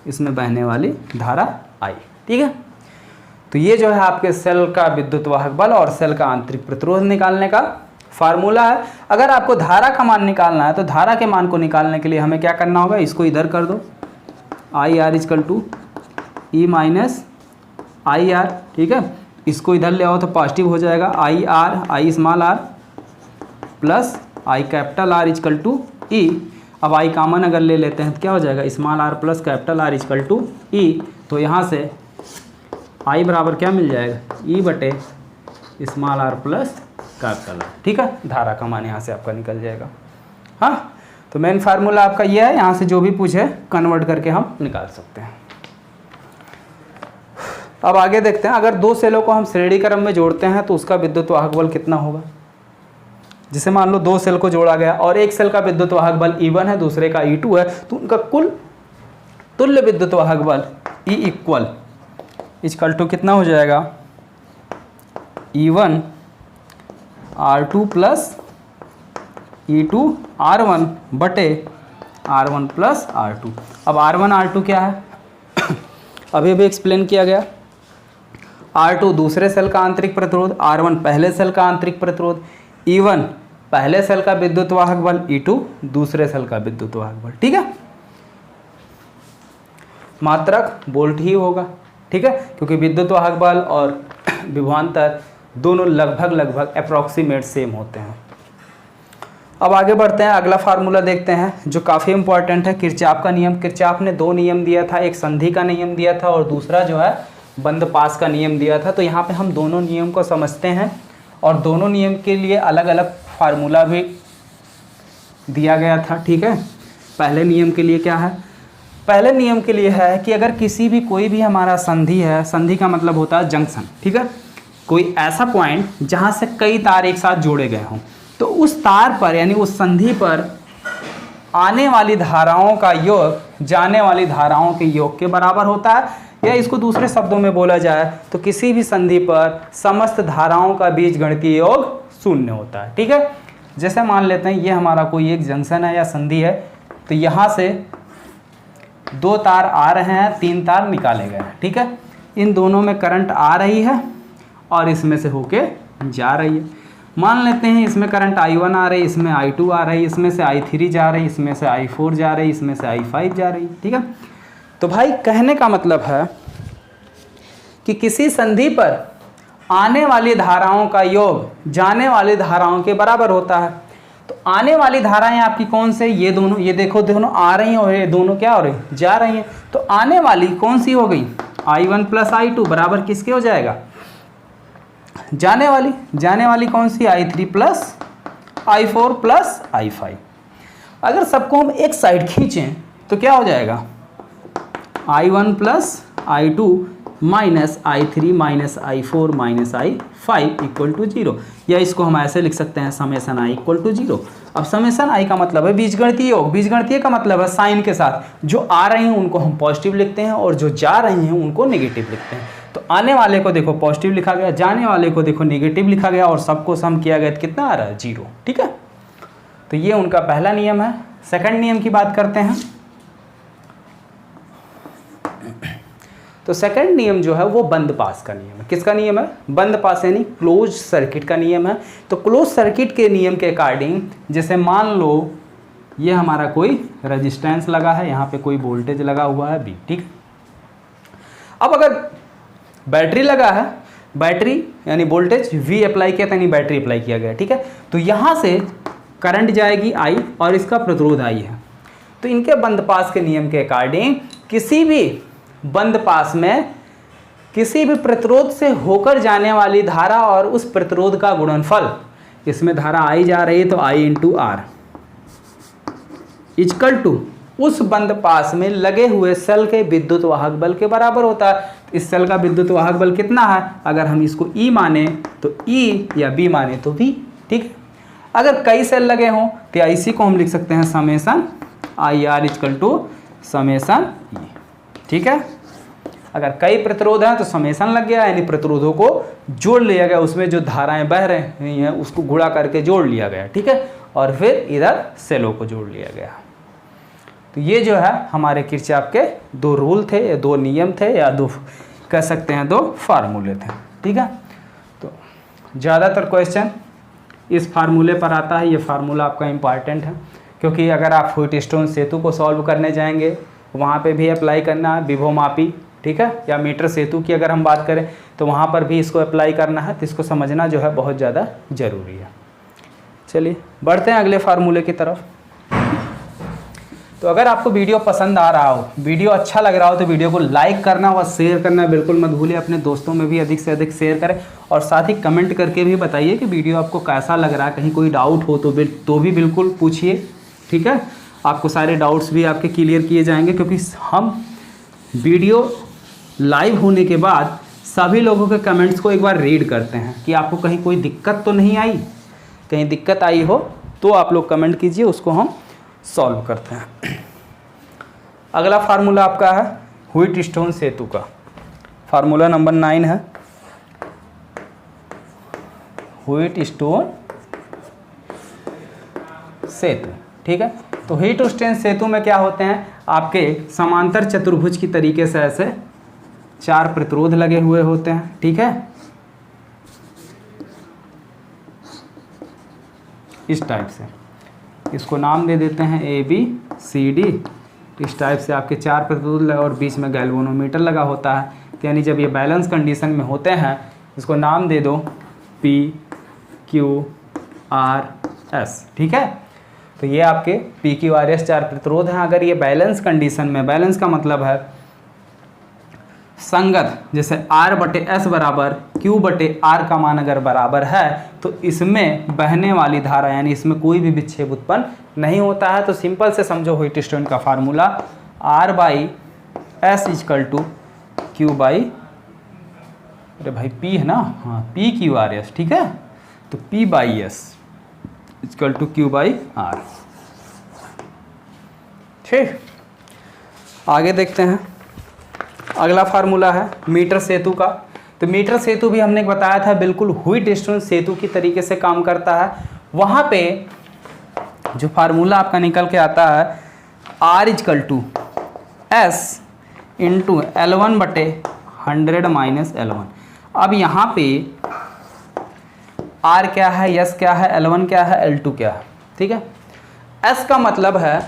इसमें बहने वाली धारा I, ठीक है। तो ये जो है आपके सेल का विद्युत वाहक बल और सेल का आंतरिक प्रतिरोध निकालने का फार्मूला है। अगर आपको धारा का मान निकालना है तो धारा के मान को निकालने के लिए हमें क्या करना होगा, इसको इधर कर दो, I R equal to E minus I R, ठीक है। इसको इधर ले आओ तो पॉजिटिव हो जाएगा, I R, I small R plus I capital R equal to E. अब आई कॉमन अगर ले लेते हैं तो क्या हो जाएगा, small R plus capital R equal to E. तो यहाँ से आई बराबर क्या मिल जाएगा, ई बटे small R plus capital R, ठीक है। धारा का मान यहाँ से आपका निकल जाएगा। हाँ, तो मेन फार्मूला आपका ये है, यहाँ से जो भी पूछे कन्वर्ट करके हम निकाल सकते हैं। अब आगे देखते हैं, अगर 2 सेलों को हम श्रेणी क्रम में जोड़ते हैं तो उसका विद्युत वाहक बल कितना होगा। जिसे मान लो 2 सेल को जोड़ा गया और एक सेल का विद्युत वाहक बल E1 है, दूसरे का E2 है, तो उनका कुल तुल्य विद्युत वाहक बल E इक्वल टू कितना हो जाएगा, E1 R2 plus E2 R1 बटे R1 प्लस R2। अब R1 R2 क्या है, अभी भी एक्सप्लेन किया गया। R2 दूसरे सेल का आंतरिक प्रतिरोध, R1 पहले सेल का आंतरिक प्रतिरोध, E1 पहले सेल का विद्युत वाहक बल, E2 दूसरे सेल का विद्युत वाहक बल, ठीक है। मात्रक वोल्ट ही होगा, ठीक है, क्योंकि विद्युत वाहक बल और विभवांतर दोनों लगभग अप्रॉक्सीमेट सेम होते हैं। अब आगे बढ़ते हैं, अगला फार्मूला देखते हैं जो काफ़ी इंपॉर्टेंट है, किरचॉफ का नियम। किरचॉफ ने 2 नियम दिया था, एक संधि का नियम दिया था और दूसरा जो है बंद पास का नियम दिया था। तो यहाँ पे हम दोनों नियम को समझते हैं और दोनों नियम के लिए अलग अलग फार्मूला भी दिया गया था, ठीक है। पहले नियम के लिए क्या है, पहले नियम के लिए है कि अगर किसी भी कोई भी हमारा संधि है, संधि का मतलब होता है जंक्शन, ठीक है, कोई ऐसा पॉइंट जहाँ से कई तार एक साथ जोड़े गए हों, तो उस तार पर यानी उस संधि पर आने वाली धाराओं का योग जाने वाली धाराओं के योग के बराबर होता है, या इसको दूसरे शब्दों में बोला जाए तो किसी भी संधि पर समस्त धाराओं का बीजगणितीय योग 0 होता है, ठीक है। जैसे मान लेते हैं ये हमारा कोई एक जंक्शन है या संधि है, तो यहाँ से 2 तार आ रहे हैं, 3 तार निकाले गए हैं, ठीक है। इन दोनों में करंट आ रही है और इसमें से होके जा रही है। मान लेते हैं इसमें करंट I1 आ रही है, इसमें I2 आ रही है, इसमें से I3 जा रही है, इसमें से I4 जा रही है, इसमें से I5 जा रही है, ठीक है। तो भाई कहने का मतलब है कि किसी संधि पर आने वाली धाराओं का योग जाने वाली धाराओं के बराबर होता है। तो आने वाली धाराएं आपकी कौन से, ये दोनों, ये देखो दोनों आ रही हैं और ये दोनों क्या हो रही हैं, जा रही हैं। तो आने वाली कौन सी हो गई, I1 प्लस I2 बराबर किसके हो जाएगा, जाने वाली कौन सी, I3 plus I4 plus I5। अगर सबको हम एक साइड खींचें तो क्या हो जाएगा, I1 plus I2 minus I3 minus I4 minus I5 equal to 0, या इसको हम ऐसे लिख सकते हैं समेसन I इक्वल टू 0। अब समेसन I का मतलब है बीजगणितीय योग, बीजगणितीय का मतलब है साइन के साथ, जो आ रही हैं उनको हम पॉजिटिव लिखते हैं और जो जा रही हैं उनको नेगेटिव लिखते हैं। तो आने वाले को देखो पॉजिटिव लिखा गया, जाने वाले को देखो नेगेटिव लिखा गया, और सबको सम किया गया तो कितना आ रहा है 0। ठीक है, तो ये उनका पहला नियम है। सेकंड नियम की बात करते हैं। तो सेकंड नियम जो है वो बंद पास का नियम है। किसका नियम है? बंद पास यानी क्लोज सर्किट का नियम है। तो क्लोज सर्किट के नियम के अकॉर्डिंग, जैसे मान लो ये हमारा कोई रेजिस्टेंस लगा है, यहाँ पे कोई वोल्टेज लगा हुआ है V, ठीक है। अब अगर बैटरी लगा है, बैटरी यानी वोल्टेज V अप्लाई किया यानी बैटरी अप्लाई किया गया, ठीक है। तो यहाँ से करंट जाएगी I और इसका प्रतिरोध I है। तो इनके बंद पास के नियम के अकॉर्डिंग किसी भी बंद पास में किसी भी प्रतिरोध से होकर जाने वाली धारा और उस प्रतिरोध का गुणनफल, इसमें धारा I जा रही है तो I into R equal to उस बंद पास में लगे हुए सेल के विद्युत वाहक बल के बराबर होता है। इस सेल का विद्युत वाहक बल कितना है? अगर हम इसको E माने तो E, या B माने तो V, ठीक है। अगर कई सेल लगे हों तो इसी को हम लिख सकते हैं summation IR equal to summation E, ठीक है। अगर कई प्रतिरोध हैं तो समेसन लग गया, यानी प्रतिरोधों को जोड़ लिया गया, उसमें जो धाराएं बह रही हैं उसको गुणा करके जोड़ लिया गया, ठीक है। और फिर इधर सेलों को जोड़ लिया गया। तो ये जो है हमारे किरचॉफ के दो रूल थे, या दो नियम थे, या दो कह सकते हैं दो फार्मूले थे, ठीक है। तो ज़्यादातर क्वेश्चन इस फार्मूले पर आता है। ये फार्मूला आपका इम्पॉर्टेंट है, क्योंकि अगर आप व्हीटस्टोन सेतु को सॉल्व करने जाएंगे वहाँ पे भी अप्लाई करना है विभवमापी, ठीक है, या मीटर सेतु की अगर हम बात करें तो वहाँ पर भी इसको अप्लाई करना है। तो इसको समझना जो है बहुत ज़्यादा ज़रूरी है। चलिए बढ़ते हैं अगले फार्मूले की तरफ। तो अगर आपको वीडियो पसंद आ रहा हो, वीडियो अच्छा लग रहा हो, तो वीडियो को लाइक करना व शेयर करना बिल्कुल मत भूलिए। अपने दोस्तों में भी अधिक से अधिक शेयर करें, और साथ ही कमेंट करके भी बताइए कि वीडियो आपको कैसा लग रहा है। कहीं कोई डाउट हो तो भी बिल्कुल पूछिए, ठीक है। आपको सारे डाउट्स भी आपके क्लियर किए जाएंगे, क्योंकि हम वीडियो लाइव होने के बाद सभी लोगों के कमेंट्स को एक बार रीड करते हैं कि आपको कहीं कोई दिक्कत तो नहीं आई। कहीं दिक्कत आई हो तो आप लोग कमेंट कीजिए, उसको हम सॉल्व करते हैं। अगला फार्मूला आपका है व्हीटस्टोन सेतु का। फार्मूला नंबर 9 है व्हीटस्टोन सेतु, ठीक है। तो व्हीटस्टोन सेतु में क्या होते हैं, आपके समांतर चतुर्भुज की तरीके से ऐसे 4 प्रतिरोध लगे हुए होते हैं, ठीक है, इस टाइप से। इसको नाम दे देते हैं ABCD। इस टाइप से आपके 4 प्रतिरोध लगे और बीच में गैल्वेनोमीटर लगा होता है। तो यानी जब ये बैलेंस कंडीशन में होते हैं, इसको नाम दे दो PQRS, ठीक है। तो ये आपके PQRS 4 प्रतिरोध हैं। अगर ये बैलेंस कंडीशन में, बैलेंस का मतलब है संगत, जैसे R/S बराबर Q/R का मान अगर बराबर है तो इसमें बहने वाली धारा यानी इसमें कोई भी विक्षेप उत्पन्न नहीं होता है। तो सिंपल से समझो व्हीटस्टोन का फार्मूला R/S इक्वल टू अरे भाई P है ना, हाँ PQRS, ठीक है। तो P/S इक्वल टू Q/R, ठीक। आगे देखते हैं। अगला फार्मूला है मीटर सेतु का। तो मीटर सेतु भी हमने बताया था बिल्कुल व्हीटस्टोन सेतु की तरीके से काम करता है। वहाँ पे जो फार्मूला आपका निकल के आता है R equal to S into L1/100 minus L1। अब यहाँ पे R क्या है, S क्या है, L1 क्या है, L2 क्या है, ठीक है। S का मतलब है,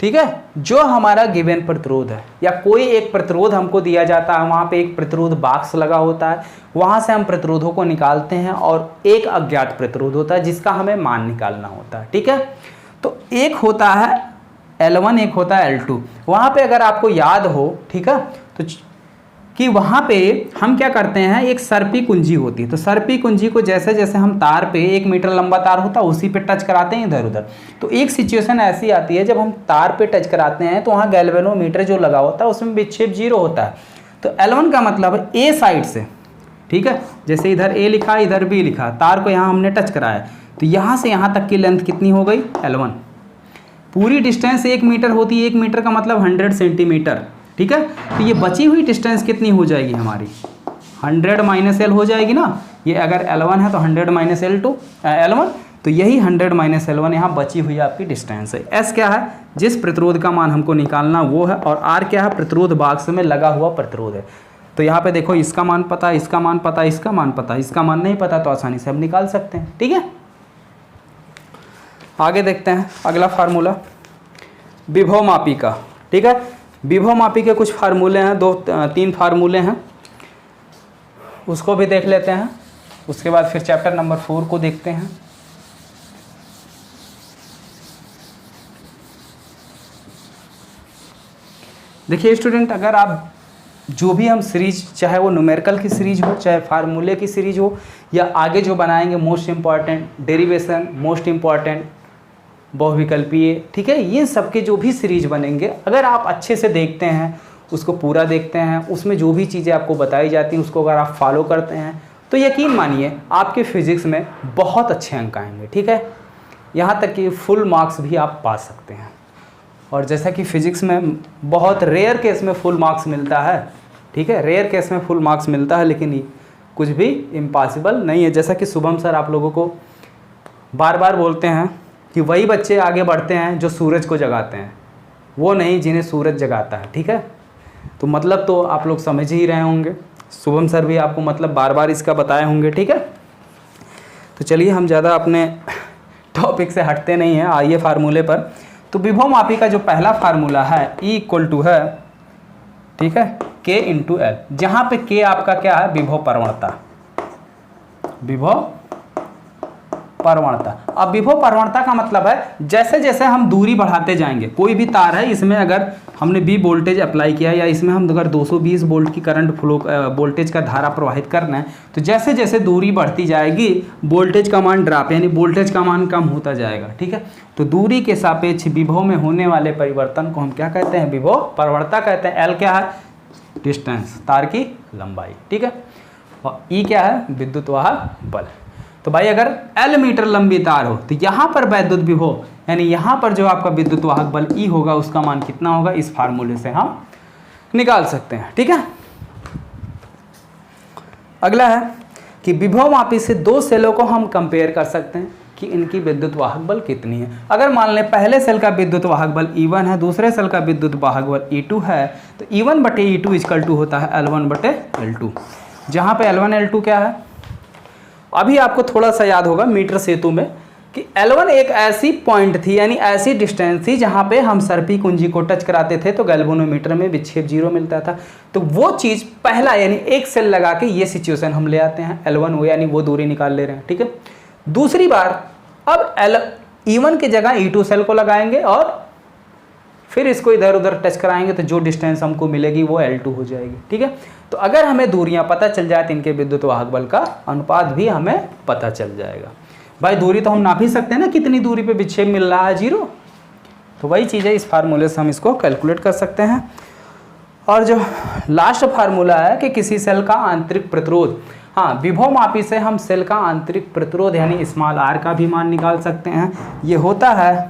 ठीक है, जो हमारा गिवन प्रतिरोध है या कोई एक प्रतिरोध हमको दिया जाता है, वहाँ पे एक प्रतिरोध बॉक्स लगा होता है, वहाँ से हम प्रतिरोधों को निकालते हैं और एक अज्ञात प्रतिरोध होता है जिसका हमें मान निकालना होता है, ठीक है। तो एक होता है L1, एक होता है L2। वहाँ पे अगर आपको याद हो, ठीक है, तो कि वहाँ पे हम क्या करते हैं, एक सर्पी कुंजी होती है। तो सर्पी कुंजी को जैसे जैसे हम तार पे 1 मीटर लंबा तार होता है उसी पे टच कराते हैं इधर उधर। तो एक सिचुएशन ऐसी आती है जब हम तार पे टच कराते हैं तो वहाँ गैल्वेनोमीटर जो लगा होता है उसमें विक्षेप 0 होता है। तो L1 का मतलब है ए साइड से, ठीक है, जैसे इधर ए लिखा इधर बी लिखा, तार को यहाँ हमने टच कराया, तो यहाँ से यहाँ तक की लेंथ कितनी हो गई L1। पूरी डिस्टेंस 1 मीटर होती है, 1 मीटर का मतलब 100 सेंटीमीटर, ठीक है। तो ये बची हुई डिस्टेंस कितनी हो जाएगी हमारी, 100 माइनस एल हो जाएगी ना। ये अगर L1 है तो 100 माइनस L1, तो यही 100 माइनस L1 यहाँ बची हुई आपकी डिस्टेंस है। S क्या है, जिस प्रतिरोध का मान हमको निकालना वो है, और R क्या है, प्रतिरोध बाक्स में लगा हुआ प्रतिरोध है। तो यहाँ पे देखो इसका मान पता, इसका मान पता, इसका मान पता, इसका मान नहीं पता, तो आसानी से हम निकाल सकते हैं, ठीक है। आगे देखते हैं अगला फार्मूला विभव मापी का, ठीक है। विभव मापी के कुछ फार्मूले हैं, 2-3 फार्मूले हैं, उसको भी देख लेते हैं। उसके बाद फिर चैप्टर नंबर 4 को देखते हैं। देखिए स्टूडेंट, अगर आप जो भी हम सीरीज, चाहे वो न्यूमेरिकल की सीरीज हो, चाहे फार्मूले की सीरीज हो, या आगे जो बनाएंगे most important derivation, most important बहुविकल्पीय, ठीक है, ये सब के जो भी सीरीज बनेंगे, अगर आप अच्छे से देखते हैं, उसको पूरा देखते हैं, उसमें जो भी चीज़ें आपको बताई जाती हैं उसको अगर आप फॉलो करते हैं, तो यकीन मानिए आपके फिजिक्स में बहुत अच्छे अंक आएंगे, ठीक है। यहाँ तक कि फुल मार्क्स भी आप पा सकते हैं। और जैसा कि फिजिक्स में बहुत रेयर केस में फुल मार्क्स मिलता है, ठीक है, रेयर केस में फुल मार्क्स मिलता है, लेकिन ये कुछ भी इम्पॉसिबल नहीं है। जैसा कि शुभम सर आप लोगों को बार बार बोलते हैं कि वही बच्चे आगे बढ़ते हैं जो सूरज को जगाते हैं, वो नहीं जिन्हें सूरज जगाता है, ठीक है। तो मतलब तो आप लोग समझ ही रहे होंगे, शुभम सर भी आपको मतलब बार बार इसका बताए होंगे, ठीक है। तो चलिए हम ज़्यादा अपने टॉपिक से हटते नहीं हैं, आइए फार्मूले पर। तो विभव मापी का जो पहला फार्मूला है E इक्वल टू है, ठीक है, K इंटू एल, जहाँ पे K आपका क्या है, विभव प्रवणता, विभव प्रवणता। अब विभव प्रवणता का मतलब है जैसे जैसे हम दूरी बढ़ाते जाएंगे, कोई भी तार है, इसमें अगर हमने V वोल्टेज अप्लाई किया है, या इसमें हम अगर 220 वोल्ट की करंट फ्लो वोल्टेज का धारा प्रवाहित करना है, तो जैसे जैसे दूरी बढ़ती जाएगी वोल्टेज का मान ड्रॉप, यानी वोल्टेज का मान कम होता जाएगा, ठीक है। तो दूरी के सापेक्ष विभव में होने वाले परिवर्तन को हम क्या कहते हैं, विभव प्रवणता कहते हैं। L क्या है, डिस्टेंस, तार की लंबाई, ठीक है, और E क्या है, विद्युत वाहक बल। तो भाई अगर L मीटर लंबी तार हो तो यहाँ पर वैद्युत विभव, यानी यहाँ पर जो आपका विद्युत वाहक बल E होगा, उसका मान कितना होगा, इस फार्मूले से हम निकाल सकते हैं, ठीक है। अगला है कि विभव मापी से 2 सेलों को हम कंपेयर कर सकते हैं कि इनकी विद्युत वाहक बल कितनी है। अगर मान लें पहले सेल का विद्युत वाहक बल E1 है, दूसरे सेल का विद्युत वाहक बल E2 है, तो E1 बटे E2 इक्वल टू होता है L1 बटे L2, जहाँ पे L1 L2 क्या है, अभी आपको थोड़ा सा याद होगा मीटर सेतु में कि L1 एक ऐसी पॉइंट थी, यानी ऐसी डिस्टेंस थी जहाँ पे हम सर्पी कुंजी को टच कराते थे तो गैल्वेनोमीटर में विक्षेप 0 मिलता था। तो वो चीज़ पहला, यानी एक सेल लगा के ये सिचुएशन हम ले आते हैं, L1 हो, यानी वो दूरी निकाल ले रहे हैं, ठीक है। दूसरी बार अब E1 की जगह E2 सेल को लगाएंगे और फिर इसको इधर उधर टच कराएंगे, तो जो डिस्टेंस हमको मिलेगी वो L2 हो जाएगी, ठीक है। तो अगर हमें दूरियां पता चल जाए तो इनके विद्युत वाहक बल का अनुपात भी हमें पता चल जाएगा। भाई दूरी तो हम नाप ही सकते हैं ना, कितनी दूरी पे विक्षेप मिल रहा है, 0, तो वही चीज़ है, इस फार्मूले से हम इसको कैलकुलेट कर सकते हैं। और जो लास्ट फार्मूला है कि किसी सेल का आंतरिक प्रतिरोध, हाँ, विभव मापी से हम सेल का आंतरिक प्रतिरोध यानी स्मॉल r का भी मान निकाल सकते हैं। ये होता है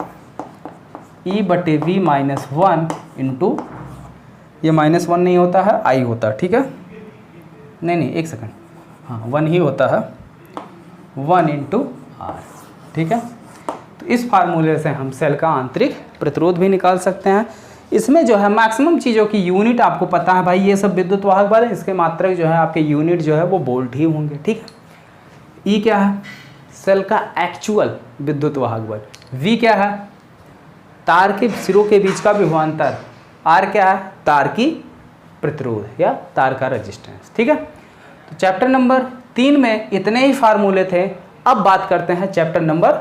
E बटे V माइनस 1 इंटू, ये माइनस 1 नहीं होता है, I होता है, ठीक है, नहीं एक सेकंड, हाँ 1 ही होता है, 1 इंटू R, ठीक है। तो इस फार्मूले से हम सेल का आंतरिक प्रतिरोध भी निकाल सकते हैं। इसमें जो है मैक्सिमम चीज़ों की यूनिट आपको पता है भाई, ये सब विद्युत वाहक बल है, इसके मात्रक जो है आपके यूनिट जो है वो वोल्ट ही होंगे, ठीक है। E क्या है, सेल का एक्चुअल विद्युत वाहक बल, V क्या है, तार के सिरों के बीच का विभवांतर, R क्या है, तार की प्रतिरोध या तार का रेजिस्टेंस, ठीक है। तो चैप्टर नंबर 3 में इतने ही फार्मूले थे। अब बात करते हैं चैप्टर नंबर,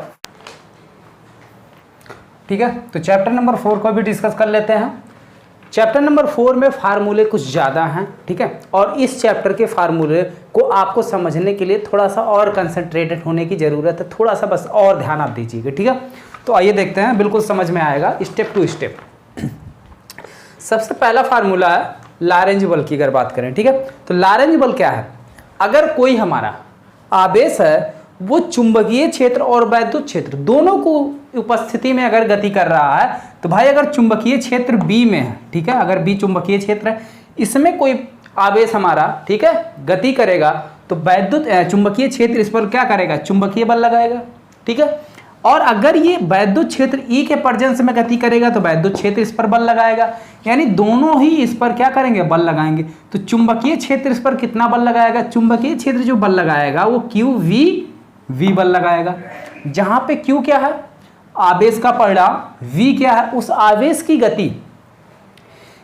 ठीक है, तो चैप्टर नंबर 4 को भी डिस्कस कर लेते हैं। चैप्टर नंबर 4 में फार्मूले कुछ ज़्यादा हैं, ठीक है, और इस चैप्टर के फार्मूले को आपको समझने के लिए थोड़ा सा और कंसंट्रेटेड होने की ज़रूरत है, थोड़ा सा बस और ध्यान आप दीजिएगा, ठीक है। तो आइए देखते हैं, बिल्कुल समझ में आएगा स्टेप टू स्टेप। सबसे पहला फार्मूला है लॉरेंज बल की अगर बात करें, ठीक है, तो लॉरेंज बल क्या है, अगर कोई हमारा आवेश है वो चुंबकीय क्षेत्र और वैद्युत क्षेत्र दोनों को उपस्थिति में अगर गति कर रहा है, तो भाई अगर चुंबकीय क्षेत्र बी में है, ठीक है, अगर बी चुंबकीय क्षेत्र है, इसमें कोई आवेश हमारा, ठीक है, गति करेगा, तो वैद्युत चुंबकीय क्षेत्र इस पर क्या करेगा, चुंबकीय बल लगाएगा, ठीक है। और अगर ये वैद्युत क्षेत्र ई के पर्जेंस में गति करेगा तो वैद्युत क्षेत्र इस पर बल लगाएगा, यानी दोनों ही इस पर क्या करेंगे, बल लगाएंगे। तो चुंबकीय क्षेत्र इस पर कितना बल लगाएगा, चुंबकीय क्षेत्र जो बल लगाएगा वो क्यू वी बल लगाएगा। जहां पे क्यू क्या है, आवेश का परिमाण, वी क्या है, उस आवेश की गति,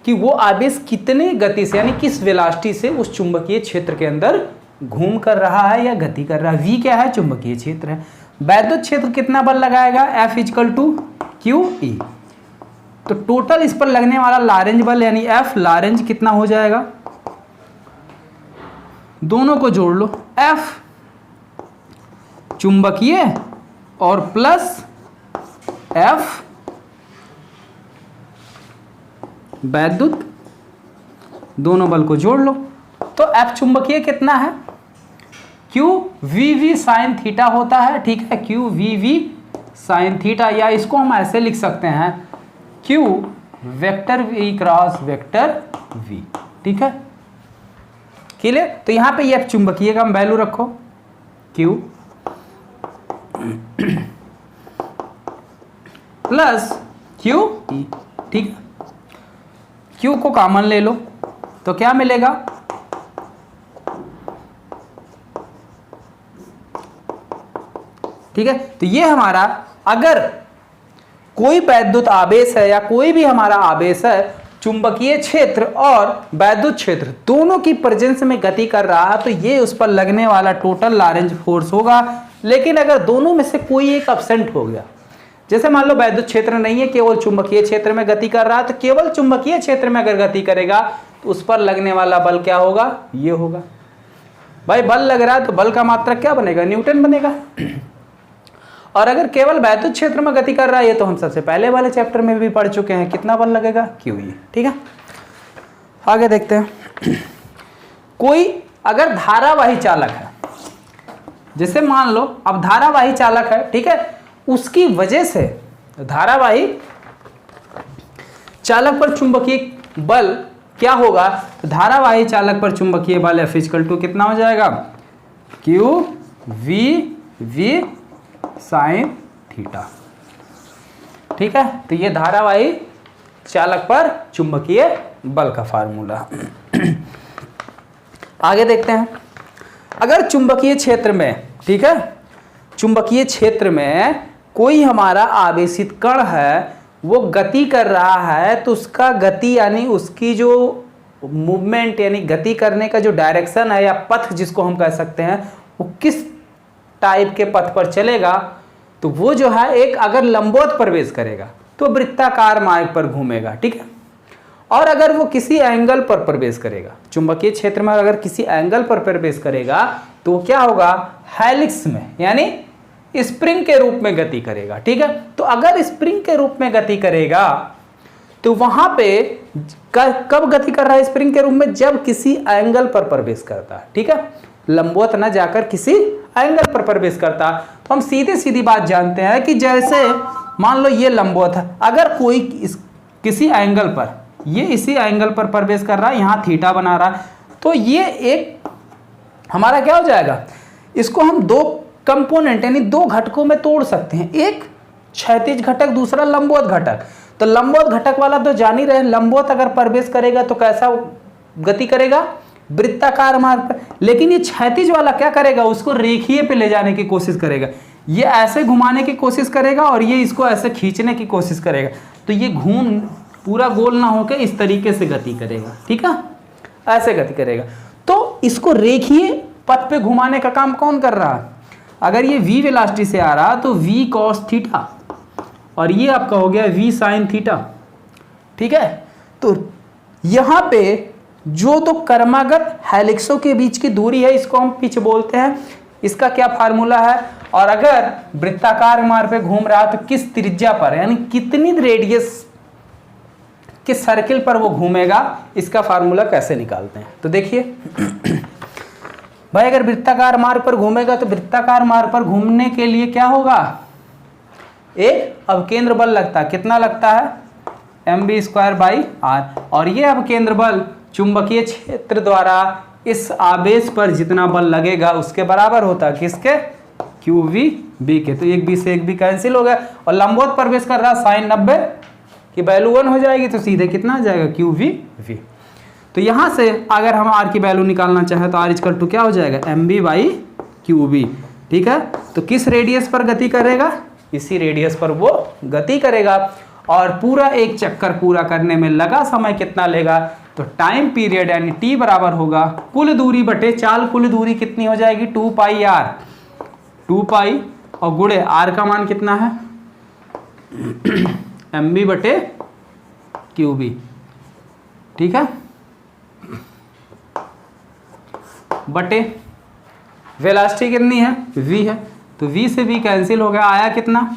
कि वो आवेश कितने गति से यानी किस वेलोसिटी से उस चुंबकीय क्षेत्र के अंदर घूम कर रहा है या गति कर रहा है। वी क्या है, चुंबकीय क्षेत्र है। वैद्युत क्षेत्र कितना बल लगाएगा, F = QE। तो टोटल इस पर लगने वाला लॉरेंज बल यानी F लॉरेंज कितना हो जाएगा, दोनों को जोड़ लो, F चुंबकीय और प्लस F वैद्युत, दोनों बल को जोड़ लो। तो F चुंबकीय कितना है, QVV sin थीटा होता है, ठीक है, QVV sin थीटा, या इसको हम ऐसे लिख सकते हैं Q vector V cross vector V, ठीक है, क्लियर। तो यहां पे ये चुंबकीय का हम वैल्यू रखो Q प्लस QE, ठीक है, Q को कॉमन ले लो तो क्या मिलेगा, ठीक है। तो ये हमारा अगर कोई वैद्युत आवेश है या कोई भी हमारा आवेश है चुंबकीय क्षेत्र और वैद्युत क्षेत्र दोनों की प्रेजेंस में गति कर रहा है, तो ये उस पर लगने वाला टोटल लॉरेंज फोर्स होगा। लेकिन अगर दोनों में से कोई एक अब्सेंट हो गया, जैसे मान लो वैद्युत क्षेत्र नहीं है, केवल चुंबकीय क्षेत्र में गति कर रहा है, तो केवल चुंबकीय क्षेत्र में अगर गति करेगा तो उस पर लगने वाला बल क्या होगा, ये होगा। भाई बल लग रहा है तो बल का मात्रक क्या बनेगा, न्यूटन बनेगा। और अगर केवल वैद्युत क्षेत्र में गति कर रहा है, ये तो हम सबसे पहले वाले चैप्टर में भी पढ़ चुके हैं, कितना बल लगेगा, QE, ठीक है। आगे देखते हैं, कोई अगर धारावाही चालक है, जैसे मान लो अब धारावाही चालक है, ठीक है, उसकी वजह से धारावाही चालक पर चुंबकीय बल क्या होगा, तो धारावाही चालक पर चुंबकीय बल F = कितना हो जाएगा, QVV sin थीटा, ठीक है। तो ये धारावाही चालक पर चुंबकीय बल का फार्मूला। आगे देखते हैं, अगर चुंबकीय क्षेत्र में, ठीक है, चुंबकीय क्षेत्र में कोई हमारा आवेशित कण है, वो गति कर रहा है, तो उसका गति यानी उसकी जो मूवमेंट यानी गति करने का जो डायरेक्शन है या पथ जिसको हम कह सकते हैं, वो किस टाइप के पथ पर चलेगा, तो वो जो है एक अगर लंबवत प्रवेश करेगा तो वृत्ताकार मार्ग पर घूमेगा, ठीक है। और अगर वो किसी एंगल पर प्रवेश करेगा, चुंबकीय क्षेत्र में अगर किसी एंगल पर प्रवेश करेगा तो क्या होगा, हेलिक्स में यानी स्प्रिंग के रूप में गति करेगा, ठीक है। तो अगर स्प्रिंग के रूप में गति करेगा तो वहां पे कब गति कर रहा है स्प्रिंग के रूप में, जब किसी एंगल पर प्रवेश करता है, ठीक है, लंबवत न जाकर किसी एंगल पर प्रवेश करता। तो हम सीधी बात जानते हैं कि जैसे मान लो ये लंबवत है, अगर कोई किसी एंगल पर, ये इसी एंगल पर प्रवेश कर रहा है, यहाँ थीटा बना रहा है, तो ये एक हमारा क्या हो जाएगा, इसको हम दो कंपोनेंट यानी दो घटकों में तोड़ सकते हैं, एक क्षैतिज घटक, दूसरा लंबवत घटक। तो लंबवत घटक वाला तो जान ही रहे, लंबवत अगर प्रवेश करेगा तो कैसा गति करेगा, वृत्ताकार मार्ग पर। लेकिन ये क्षैतिज वाला क्या करेगा, उसको रेखीय पे ले जाने की कोशिश करेगा, ये ऐसे घुमाने की कोशिश करेगा और ये इसको ऐसे खींचने की कोशिश करेगा, तो ये घूम पूरा गोल ना होकर इस तरीके से गति करेगा, ठीक है, ऐसे गति करेगा। तो इसको रेखीय पथ पे घुमाने का काम कौन कर रहा है, अगर ये v वेलोसिटी से आ रहा तो v cos थीटा और ये आपका हो गया v sin थीटा, ठीक है। तो यहां पे जो तो क्रमागत हेलिक्सों के बीच की दूरी है, इसको हम पिच बोलते हैं, इसका क्या फार्मूला है। और अगर वृत्ताकार मार्ग पे घूम रहा तो किस त्रिज्या पर यानी कितनी रेडियस कि सर्किल पर वो घूमेगा, इसका फार्मूला कैसे निकालते हैं। तो देखिए भाई, अगर वृत्ताकार मार्ग पर घूमेगा तो वृत्ताकार मार्ग पर घूमने के लिए क्या होगा, एक अवकेंद्र बल लगता है। कितना लगता है, mv²/r। और ये अवकेंद्र बल चुंबकीय क्षेत्र द्वारा इस आवेश पर जितना बल लगेगा उसके बराबर होता है, किसके, qvb के। तो एक बी से एक बी कैंसिल हो गया, और लंबवत प्रवेश कर रहा sin 90 की वैल्यू 1 हो जाएगी, तो सीधे कितना आ जाएगा, qvv। तो यहां से अगर हम r की वैल्यू निकालना चाहें तो r क्या हो जाएगा, mv/qb। ठीक है, तो किस रेडियस पर गति करेगा, इसी रेडियस पर वो गति करेगा। और पूरा एक चक्कर पूरा करने में लगा समय कितना लेगा, तो टाइम पीरियड यानी t बराबर होगा कुल दूरी बटे चाल कुल दूरी कितनी हो जाएगी, 2πr, 2π और गुणे r का मान कितना है, mv/qb। ठीक है, बटे वेलोसिटी कितनी है, v है, तो v से v कैंसिल हो गया, आया कितना,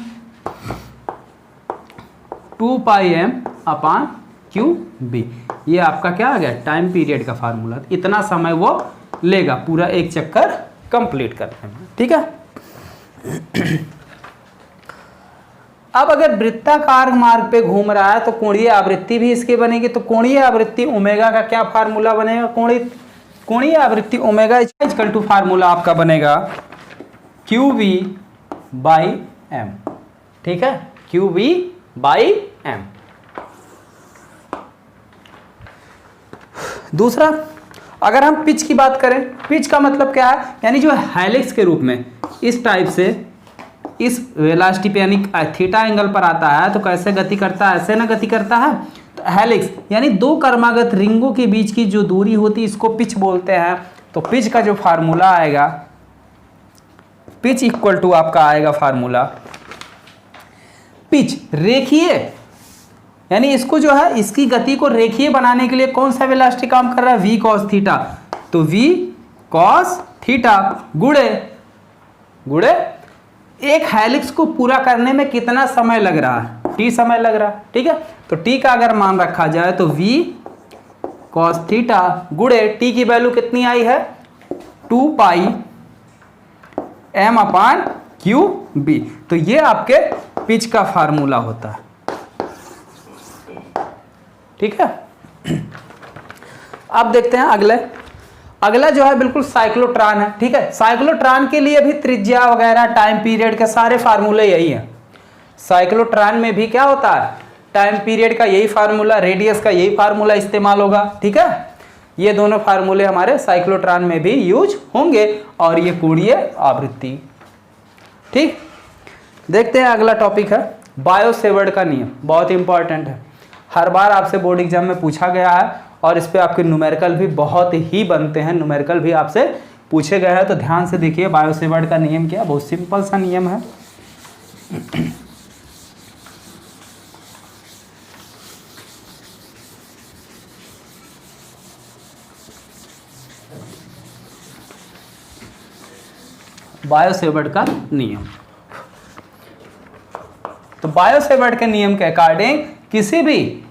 2πm/qb। ये आपका क्या आ गया, टाइम पीरियड का फार्मूला। इतना समय वो लेगा पूरा एक चक्कर कंप्लीट करने में। ठीक है, अब अगर वृत्ताकार मार्ग पे घूम रहा है तो कोणीय आवृत्ति भी इसकी बनेगी। तो कोणीय आवृत्ति ओमेगा का क्या फार्मूला बनेगा, कोणीय आवृत्ति ओमेगा इक्वल टू फार्मूला आपका बनेगा qv/m। ठीक है, qv/m। दूसरा, अगर हम पिच की बात करें, पिच का मतलब क्या है, यानी जो हेलिक्स के रूप में इस टाइप से इस वेलोसिटी पे यानी थीटा एंगल पर आता है, तो कैसे गति करता है, ऐसे ना गति करता है। तो हेलिक्स यानी दो कर्मागत रिंगों के बीच की जो दूरी होती है इसको पिच बोलते हैं। तो पिच का जो फार्मूला आएगा, पिच इक्वल टू आपका आएगा फार्मूला, पिच रेखीय यानी इसको जो है इसकी गति को रेखीय बनाने के लिए कौन सा वेलोसिटी काम कर रहा है, v cos थीटा। तो v cos थीटा गुणे एक हेलिक्स को पूरा करने में कितना समय लग रहा है, t समय लग रहा है। ठीक है, तो t का अगर मान रखा जाए तो v cos थीटा गुणे t की वैल्यू कितनी आई है, 2πm/qb। तो ये आपके पिच का फार्मूला होता है। ठीक है, अब देखते हैं अगला जो है बिल्कुल साइक्लोट्रॉन है। ठीक है, साइक्लोट्रॉन के लिए भी त्रिज्या वगैरह टाइम पीरियड के सारे फार्मूले यही हैं। साइक्लोट्रॉन में भी क्या होता है, टाइम पीरियड का यही फार्मूला, रेडियस का यही फार्मूला इस्तेमाल होगा। ठीक है, ये दोनों फार्मूले हमारे साइक्लोट्रॉन में भी यूज होंगे, और ये कोणीय आवृत्ति। ठीक, देखते हैं अगला टॉपिक है बायो-सेवर्ट का नियम। बहुत इंपॉर्टेंट है, हर बार आपसे बोर्ड एग्जाम में पूछा गया है, और इस पे आपके न्यूमेरिकल भी बहुत ही बनते हैं, न्यूमेरिकल भी आपसे पूछे गए हैं। तो ध्यान से देखिए बायो-सेवर्ट का नियम क्या, बहुत सिंपल सा नियम है। बायो-सेवर्ट का नियम, तो बायो-सेवर्ट के नियम के अकॉर्डिंग किसी भी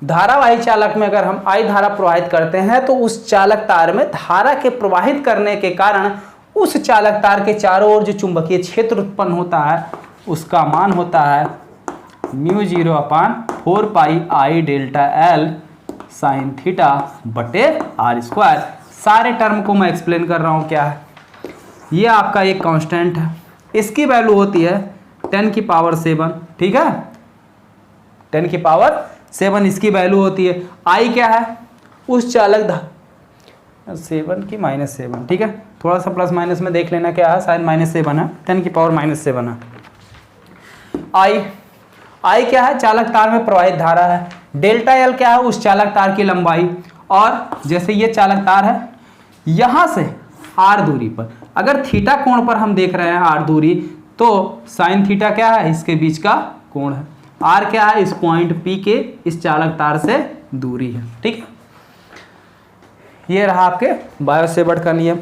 धारावाही चालक में अगर हम I धारा प्रवाहित करते हैं तो उस चालक तार में धारा के प्रवाहित करने के कारण उस चालक तार के चारों ओर जो चुंबकीय क्षेत्र उत्पन्न होता है उसका मान होता है μ0/4πI delta L sine theta बटे r²। सारे टर्म को मैं एक्सप्लेन कर रहा हूँ क्या है। ये आपका एक कांस्टेंट है, इसकी वैल्यू होती है 10⁻⁷। ठीक है, 10⁻⁷ इसकी वैल्यू होती है। I क्या है, उस चालक 7 की -7। ठीक है, थोड़ा सा प्लस माइनस में देख लेना क्या है, शायद -7 है, 10⁻⁷ है। I क्या है, चालक तार में प्रवाहित धारा है। डेल्टा L क्या है, उस चालक तार की लंबाई। और जैसे ये चालक तार है, यहां से r दूरी पर अगर थीटा कोण पर हम देख रहे हैं r दूरी, तो साइन थीटा क्या है, इसके बीच का कोण है। r क्या है, इस पॉइंट P के इस चालक तार से दूरी है। ठीक है, ये रहा आपके बायो-सेवर्ट का नियम।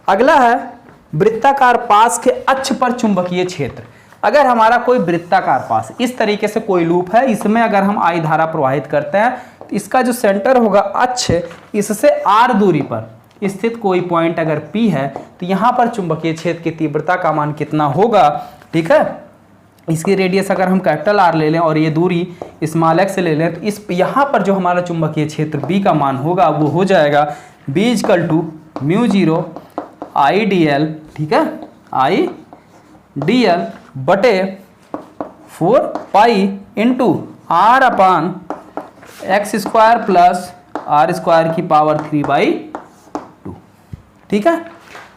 अगला है वृत्ताकार पास के अक्ष पर चुंबकीय क्षेत्र। अगर हमारा कोई वृत्ताकार पास इस तरीके से कोई लूप है, इसमें अगर हम I धारा प्रवाहित करते हैं तो इसका जो सेंटर होगा अक्ष, इससे r दूरी पर स्थित कोई पॉइंट अगर P है तो यहाँ पर चुंबकीय क्षेत्र की तीव्रता का मान कितना होगा, ठीक है। इसकी रेडियस अगर हम कैपिटल R ले लें और ये दूरी स्मॉल x ले लें तो इस यहाँ पर जो हमारा चुंबकीय क्षेत्र B का मान होगा वो हो जाएगा B = μ0 I dl, ठीक है, I dl बटे 4 pi into r/x² plus r² की पावर 3/2, ठीक है।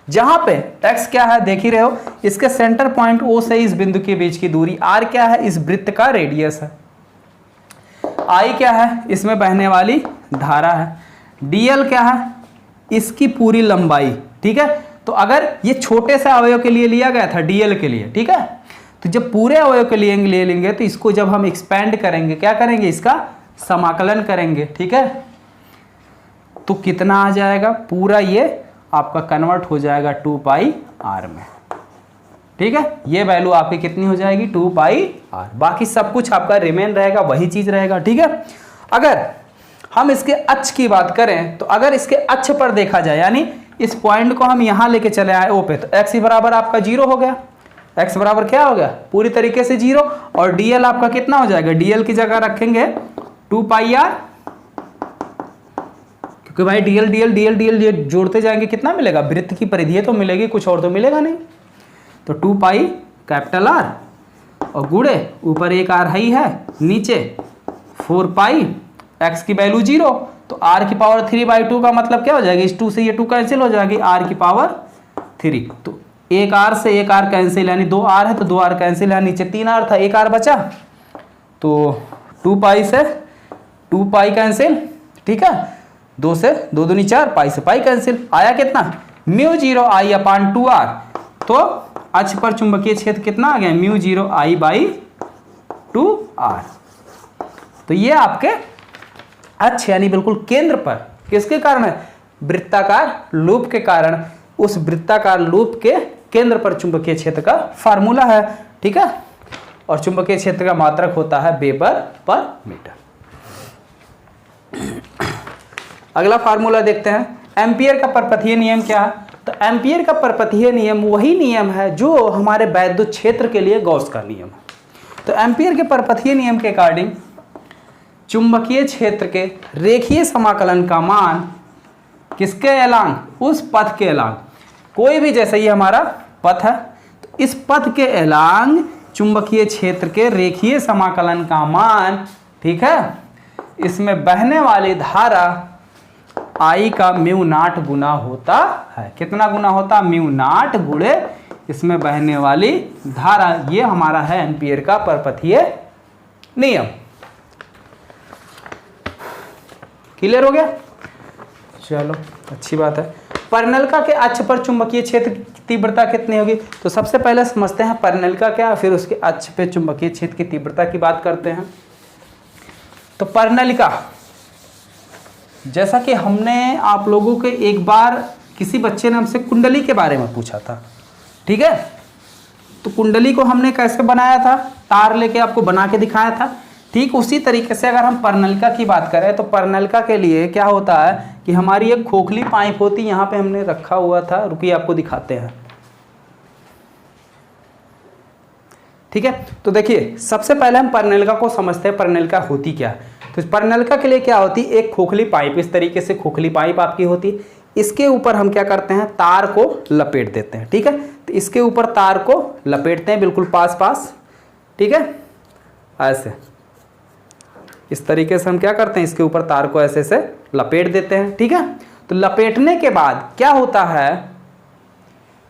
जहां पे x क्या है देख ही रहे हो, इसके सेंटर पॉइंट O से इस बिंदु के बीच की दूरी, r क्या है इस वृत्त का रेडियस है, I क्या है इसमें बहने वाली धारा है, dl क्या है इसकी पूरी लंबाई, ठीक है। तो अगर ये छोटे से अवयव के लिए लिया गया था dl के लिए, ठीक है, तो जब पूरे अवयव के लिए ले लेंगे तो इसको जब हम एक्सपेंड करेंगे क्या करेंगे, इसका समाकलन करेंगे, ठीक है। तो कितना आ जाएगा, पूरा ये आपका कन्वर्ट हो जाएगा 2 पाई r में, ठीक है। ये वैल्यू आपकी कितनी हो जाएगी 2 पाई r, बाकी सब कुछ आपका रिमेन रहेगा, वही चीज रहेगा, ठीक है। अगर हम इसके अक्ष की बात करें तो अगर इसके अक्ष पर देखा जाए, यानी इस पॉइंट को हम यहां लेके चले आए O पे, तो x बराबर आपका 0 हो गया, x बराबर क्या हो गया पूरी तरीके से 0, और dl आपका कितना हो जाएगा, dl की जगह रखेंगे 2 पाई r, क्योंकि भाई dl ये जोड़ते जाएंगे कितना मिलेगा, वृत्त की परिधि तो मिलेगी, कुछ और तो मिलेगा नहीं। तो 2 पाई कैपिटल R और गुणे ऊपर एक r ही है, नीचे 4 पाई x की वैल्यू 0, तो r की पावर 3/2 का मतलब क्या हो जाएगा, इस 2 से ये 2 कैंसिल हो जाएगी, r की पावर 3, तो एक r से एक r कैंसिल, यानी 2r है तो 2r कैंसिल है, नीचे 3r था, एक r बचा, तो 2 पाई से 2 पाई कैंसिल, ठीक है, 2 से 2 दूनी 4, पाई से पाई कैंसिल, आया कितना μ0 I/2r, तो अक्ष पर चुंबकीय क्षेत्र कितना आ गया μ0 I/2r। तो ये आपके अक्ष यानी बिल्कुल केंद्र पर किसके कारण है, वृत्ताकार लूप के कारण, उस वृत्ताकार लूप के केंद्र पर चुंबकीय क्षेत्र का फार्मूला है, ठीक है। और चुंबकीय क्षेत्र का मात्रक होता है वेबर/मीटर। अगला फार्मूला देखते हैं, एम्पियर का परपथीय नियम क्या है। तो एम्पियर का परपथीय नियम वही नियम है जो हमारे वैद्युत क्षेत्र के लिए गॉस का नियम है। तो एम्पियर के परपथीय नियम के अकॉर्डिंग चुंबकीय क्षेत्र के रेखीय समाकलन का मान किसके अलांग, उस पथ के अलांग, कोई भी, जैसे ये हमारा पथ है तो इस पथ के अलांग चुंबकीय क्षेत्र के रेखीय समाकलन का मान, ठीक है, इसमें बहने वाली धारा I का μ0 गुना होता है, कितना गुना होता, μ0 गुणे इसमें बहने वाली धारा, ये हमारा है एम्पियर का परपथीय नियम। क्लियर हो गया, चलो अच्छी बात है। परिनलिका के अक्ष पर चुंबकीय क्षेत्र की तीव्रता कितनी होगी, तो सबसे पहले समझते हैं परिनलिका क्या, फिर उसके अक्ष पे चुंबकीय क्षेत्र की तीव्रता की बात करते हैं। तो परिनलिका, जैसा कि हमने आप लोगों के एक बार किसी बच्चे ने हमसे कुंडली के बारे में पूछा था, ठीक है, तो कुंडली को हमने कैसे बनाया था, तार लेके आपको बना के दिखाया था। ठीक उसी तरीके से अगर हम परिनलिका की बात करें तो परिनलिका के लिए क्या होता है कि हमारी एक खोखली पाइप होती है, यहाँ पे हमने रखा हुआ था, रुकिए आपको दिखाते हैं, ठीक है। तो देखिए सबसे पहले हम परिनलिका को समझते हैं, परिनलिका होती क्या है। तो परिनलिका के लिए क्या होती है, एक खोखली पाइप, इस तरीके से खोखली पाइप आपकी होती है, इसके ऊपर हम क्या करते हैं, तार को लपेट देते हैं, ठीक है। तो इसके ऊपर तार को लपेटते हैं बिल्कुल पास पास, ठीक है, ऐसे इस तरीके से हम क्या करते हैं, इसके ऊपर तार को ऐसे से लपेट देते हैं, ठीक है। तो लपेटने के बाद क्या होता है,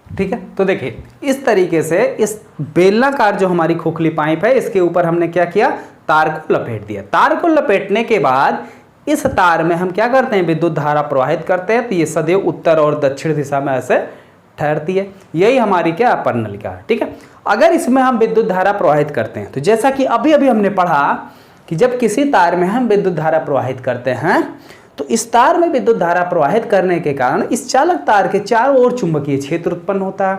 ठीक है, तो देखिए इस तरीके से इस बेलनाकार जो हमारी खोखली पाइप है इसके ऊपर हमने क्या किया, तार को लपेट दिया। तार को लपेटने के बाद इस तार में हम क्या करते हैं, विद्युत धारा प्रवाहित करते हैं, तो ये सदैव उत्तर और दक्षिण दिशा में ऐसे ठहरती है, यही हमारी क्या परिनलिका है, ठीक है। अगर इसमें हम विद्युत धारा प्रवाहित करते हैं तो जैसा कि अभी अभी हमने पढ़ा कि जब किसी तार में हम विद्युत धारा प्रवाहित करते हैं तो इस तार में विद्युत धारा प्रवाहित करने के कारण इस चालक तार के चारों ओर चुंबकीय क्षेत्र उत्पन्न होता है।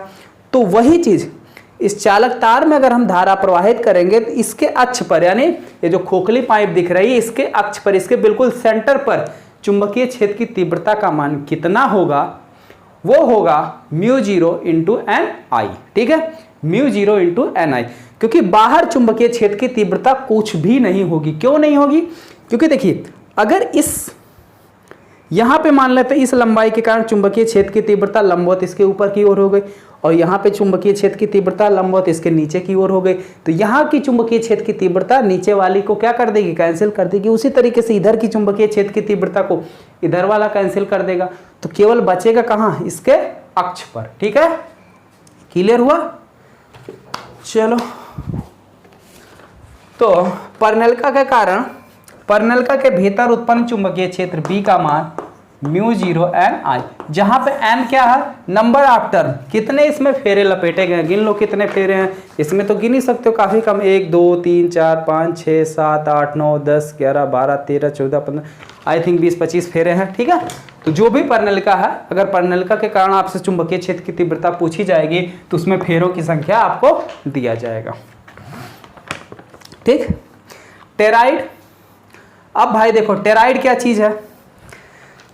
तो वही चीज इस चालक तार में अगर हम धारा प्रवाहित करेंगे तो इसके अक्ष पर, यानी ये जो खोखली पाइप दिख रही है इसके अक्ष पर, इसके बिल्कुल सेंटर पर चुंबकीय क्षेत्र की तीव्रता का मान कितना होगा, वो होगा μ0 इंटू एन आई। ठीक है, μ0 इंटू एन आई, क्योंकि बाहर चुंबकीय क्षेत्र की तीव्रता कुछ भी नहीं होगी। क्यों नहीं होगी? क्योंकि देखिए अगर इस यहां पे मान लेते हैं इस लंबाई के कारण चुंबकीय क्षेत्र की तीव्रता लंबवत इसके ऊपर की ओर हो गई, और यहाँ पे चुंबकीय क्षेत्र की तीव्रता लंबवत इसके नीचे की ओर हो गई, तो यहाँ की चुंबकीय क्षेत्र की तीव्रता नीचे वाली को क्या कर देगी, कैंसिल कर देगी। उसी तरीके से इधर की चुंबकीय क्षेत्र की तीव्रता को इधर वाला कैंसिल कर देगा, तो केवल बचेगा कहाँ, इसके अक्ष पर। ठीक है, क्लियर हुआ? चलो, तो परनलिका के कारण परनलिका के भीतर उत्पन्न चुंबकीय क्षेत्र B का मान μ0 एन आई, जहां पे n क्या है, नंबर ऑफ टर्न, कितने इसमें फेरे लपेटे गए, गिन लो कितने फेरे हैं। इसमें तो गिन ही सकते हो, काफी कम, 1 2 3 4 5 6 7 8 9 10 11 12 13 14 15 आई थिंक 20-25 फेरे हैं। ठीक है, तो जो भी परनलिका है, अगर परनलिका के कारण आपसे चुंबकीय क्षेत्र की तीव्रता पूछी जाएगी तो उसमें फेरों की संख्या आपको दिया जाएगा। ठीक, टेराइड। अब भाई देखो टेराइड क्या चीज है,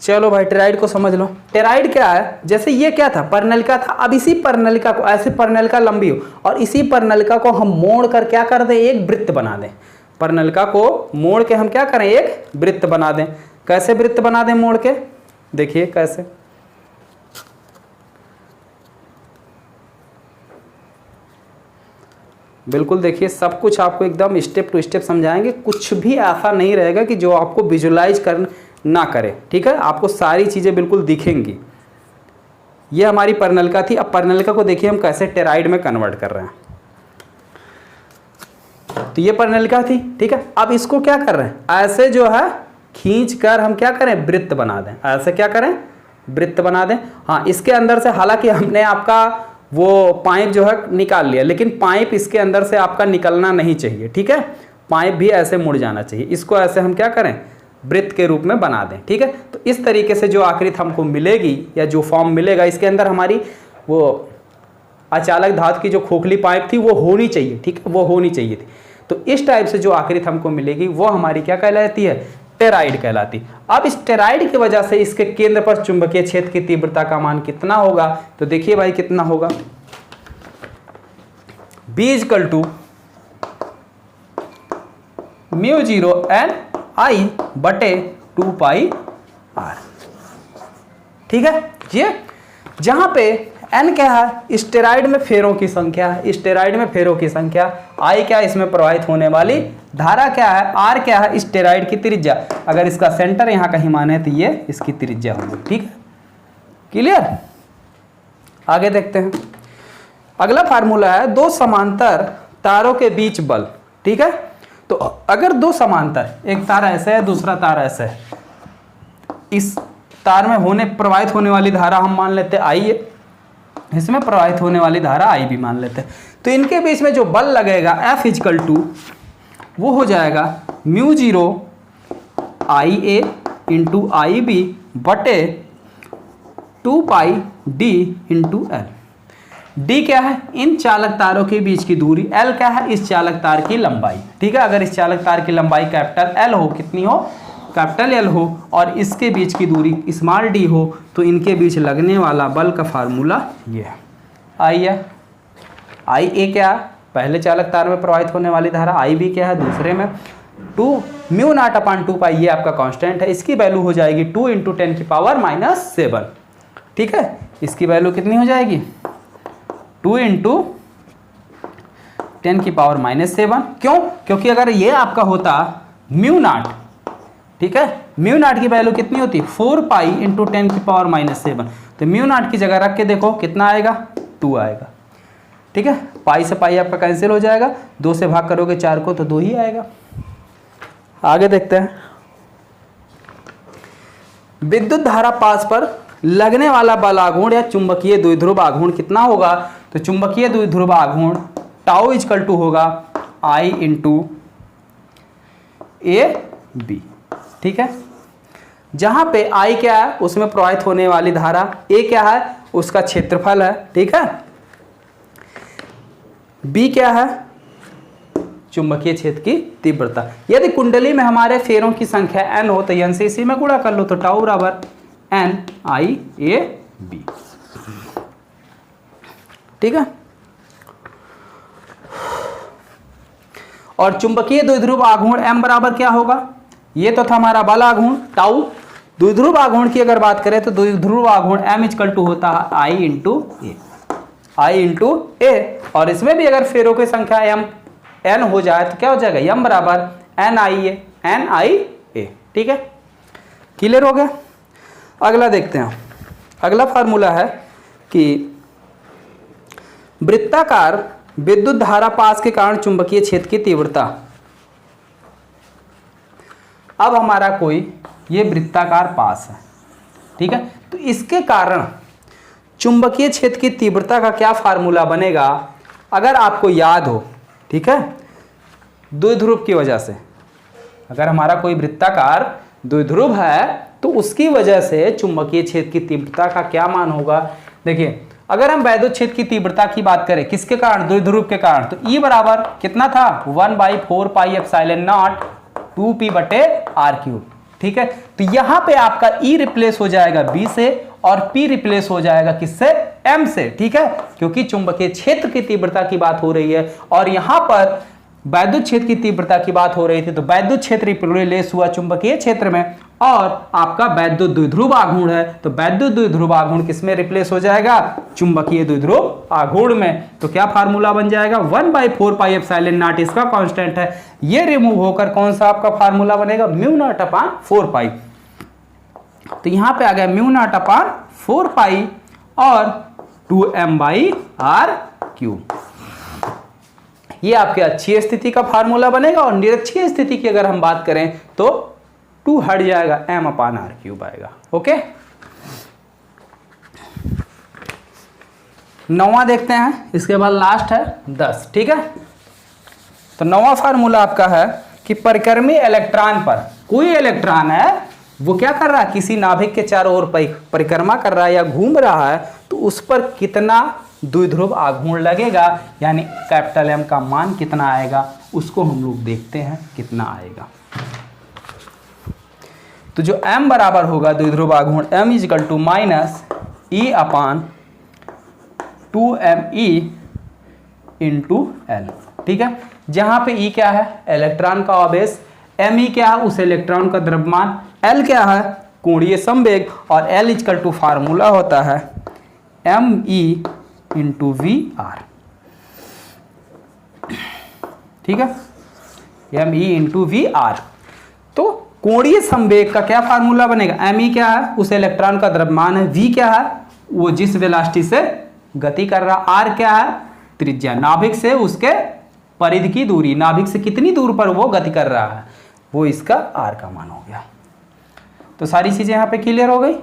चलो भाई टेराइड को समझ लो। टेराइड क्या है, जैसे ये क्या था, परनलिका था, अब इसी परनलिका को, ऐसे परनलिका लंबी हो और इसी परनलिका को हम मोड़ कर क्या कर दें, एक वृत्त बना दें। परनलिका को मोड़ के हम क्या करें, एक वृत्त बना दें। कैसे वृत्त बना दें मोड़ के, देखिए कैसे, बिल्कुल देखिए सब कुछ आपको एकदम स्टेप टू स्टेप समझाएंगे, कुछ भी ऐसा नहीं रहेगा कि जो आपको विजुलाइज कर ना करे। ठीक है, आपको सारी चीजें बिल्कुल दिखेंगी। ये हमारी परनलिका थी, अब परनलिका को देखिए हम कैसे टेराइड में कन्वर्ट कर रहे हैं। तो ये परनलिका थी, ठीक है, अब इसको क्या कर रहे हैं, ऐसे जो है खींच कर हम क्या करें, वृत्त बना दें। ऐसे क्या करें, वृत्त बना दें। हाँ, इसके अंदर से हालांकि हमने आपका वो पाइप जो है निकाल लिया, लेकिन पाइप इसके अंदर से आपका निकलना नहीं चाहिए। ठीक है, पाइप भी ऐसे मुड़ जाना चाहिए। इसको ऐसे हम क्या करें, वृत्त के रूप में बना दें। ठीक है, तो इस तरीके से जो आकृति हमको मिलेगी या जो फॉर्म मिलेगा, इसके अंदर हमारी वो अचालक धातु की जो खोखली पाइप थी वो होनी चाहिए। ठीक है, वो होनी चाहिए थी। तो इस टाइप से जो आकृति हमको मिलेगी वो हमारी क्या कहलाती है, टेराइड कहलाती। अब इस टेराइड की वजह से इसके केंद्र पर चुंबकीय क्षेत्र की तीव्रता का मान कितना होगा, तो देखिए भाई कितना होगा, B = μ0 एन आई बटे 2 पाई r। ठीक है, ये जहां पे n क्या है, स्टेरॉइड में फेरों की संख्या है, स्टेरॉइड में फेरों की संख्या, I क्या है, इसमें प्रवाहित होने वाली धारा क्या है, R क्या है, स्टेरॉइड की त्रिज्या। अगर इसका सेंटर यहां कहीं माने तो ये इसकी त्रिज्या होगी। ठीक है, क्लियर? आगे देखते हैं। अगला फार्मूला है दो समांतर तारों के बीच बल। ठीक है, तो अगर दो समांतर, एक तार ऐसे है दूसरा तार ऐसे है, इस तार में प्रवाहित होने वाली धारा हम मान लेते हैं I है, इसमें प्रवाहित होने वाली धारा I भी मान लेते हैं। तो इनके बीच में जो बल लगेगा F = वो हो जाएगा μ0 IA × IB बटे 2 पाई D × L। D क्या है, इन चालक तारों के बीच की दूरी, L क्या है, इस चालक तार की लंबाई। ठीक है, अगर इस चालक तार की लंबाई कैपिटल L हो, कितनी हो, कैपिटल L हो, और इसके बीच की दूरी स्मॉल d हो, तो इनके बीच लगने वाला बल का फार्मूला ये है। I है, IA क्या है, पहले चालक तार में प्रवाहित होने वाली धारा, IB क्या है दूसरे में, 2 μ0/2 पाई, ये आपका कांस्टेंट है। इसकी वैल्यू हो जाएगी 2 × 10⁻⁷। ठीक है, इसकी वैल्यू कितनी हो जाएगी, 2 × 10⁻⁷। क्यों, क्योंकि अगर ये आपका होता μ0, ठीक है, μ0 की वैल्यू कितनी होती, 4 पाई × 10⁻⁷, तो μ0 की जगह रख के देखो कितना आएगा, 2 आएगा। ठीक है, पाई से पाई आपका कैंसिल हो जाएगा, 2 से भाग करोगे 4 को तो 2 ही आएगा। आगे देखते हैं। विद्युत धारा पास पर लगने वाला बल आघूर्ण या चुंबकीय द्विध्रुव आघूर्ण कितना होगा, तो चुंबकीय द्विध्रुव आघूर्ण टाउ = होगा I × AB। ठीक है, जहां पे I क्या है, उसमें प्रवाहित होने वाली धारा, A क्या है, उसका क्षेत्रफल है। ठीक है, बी क्या है, चुंबकीय क्षेत्र की तीव्रता। यदि कुंडली में हमारे फेरों की संख्या n हो तो n से इसी में गुणा कर लो, तो टाउ बराबर NIAB। ठीक है। और चुंबकीय द्विध्रुव आघूर्ण m बराबर क्या होगा, ये तो था हमारा बल आघूर्ण टाउ। द्विध्रुव आघूर्ण की अगर बात करें तो द्विध्रुव आघूर्ण m इक्वल टू होता है I इंटू ए, और इसमें भी अगर फेरों की संख्या n हो जाए तो क्या हो जाएगा, m बराबर NIA। ठीक है, क्लियर हो गया। अगला देखते हैं। अगला फार्मूला है कि वृत्ताकार विद्युत धारा पास के कारण चुंबकीय क्षेत्र की तीव्रता। अब हमारा कोई ये वृत्ताकार पास है, ठीक है, तो इसके कारण चुंबकीय क्षेत्र की तीव्रता का क्या फार्मूला बनेगा, अगर आपको याद हो, ठीक है, द्विध्रुव की वजह से। अगर हमारा कोई वृत्ताकार द्विध्रुव है तो उसकी वजह से चुंबकीय क्षेत्र की तीव्रता का क्या मान होगा। देखिए, अगर हम वैद्युत क्षेत्र की तीव्रता की बात करें किसके कारण, द्विध्रुव के कारण, तो E बराबर कितना था 1/4 पाई एप्सिलॉन नॉट 2p बटे r³। ठीक है, तो यहां पे आपका E रिप्लेस हो जाएगा B से और P रिप्लेस हो जाएगा किससे, M से। ठीक है, क्योंकि चुंबकीय क्षेत्र की तीव्रता की बात हो रही है और यहां पर वैद्युत क्षेत्र की तीव्रता की बात हो रही थी, तो वैद्युत क्षेत्र रिप्लेस हुआ चुंबकीय क्षेत्र में, और आपका वैद्युत द्विध्रुव आघूर्ण है तो वैद्युत द्विध्रुव आघूर्ण किसमें रिप्लेस हो जाएगा, चुंबकीय द्विध्रुव आघूर्ण में। तो क्या फार्मूला बन जाएगा 1/4 पाई एप्सिलॉन नॉट, इसका कांस्टेंट है, ये रिमूव होकर कौन सा आपका फार्मूला बनेगा, μ0/4 पाई। तो यहां पे आ गया μ0/4 पाई और 2m/r³। ये आपके अच्छी स्थिति का फार्मूला बनेगा, और निरक्षीय स्थिति की अगर हम बात करें तो 2 हट जाएगा, m/r³ आएगा। ओके, 9वां देखते हैं, इसके बाद लास्ट है 10। ठीक है, तो 9वां फार्मूला आपका है कि परिक्रमी इलेक्ट्रॉन पर, कोई इलेक्ट्रॉन है वो क्या कर रहा है, किसी नाभिक के चारों ओर परिक्रमा कर रहा है या घूम रहा है, तो उस पर कितना द्विध्रुव आघूर्ण लगेगा, यानी कैपिटल M का मान कितना आएगा, उसको हम लोग देखते हैं कितना आएगा। तो जो M बराबर होगा द्विध्रुव आघूर्ण M equal to minus E/2me into L। ठीक है, जहां पे E क्या है, इलेक्ट्रॉन का आवेश, Me क्या है, उस इलेक्ट्रॉन का द्रव्यमान, L क्या है, कोणीय संवेग, और L इक्वल टू फार्मूला होता है me इंटू VR। ठीक है, me इंटू VR। तो कोणीय संवेग का क्या फार्मूला बनेगा, me क्या है, उस इलेक्ट्रॉन का द्रव्यमान है, v क्या है, वो जिस वेलोसिटी से गति कर रहा, r क्या है, त्रिज्या, नाभिक से उसके परिधि की दूरी, नाभिक से कितनी दूर पर वो गति कर रहा है, वो इसका r का मान हो गया। तो सारी चीजें यहाँ पे क्लियर हो गई।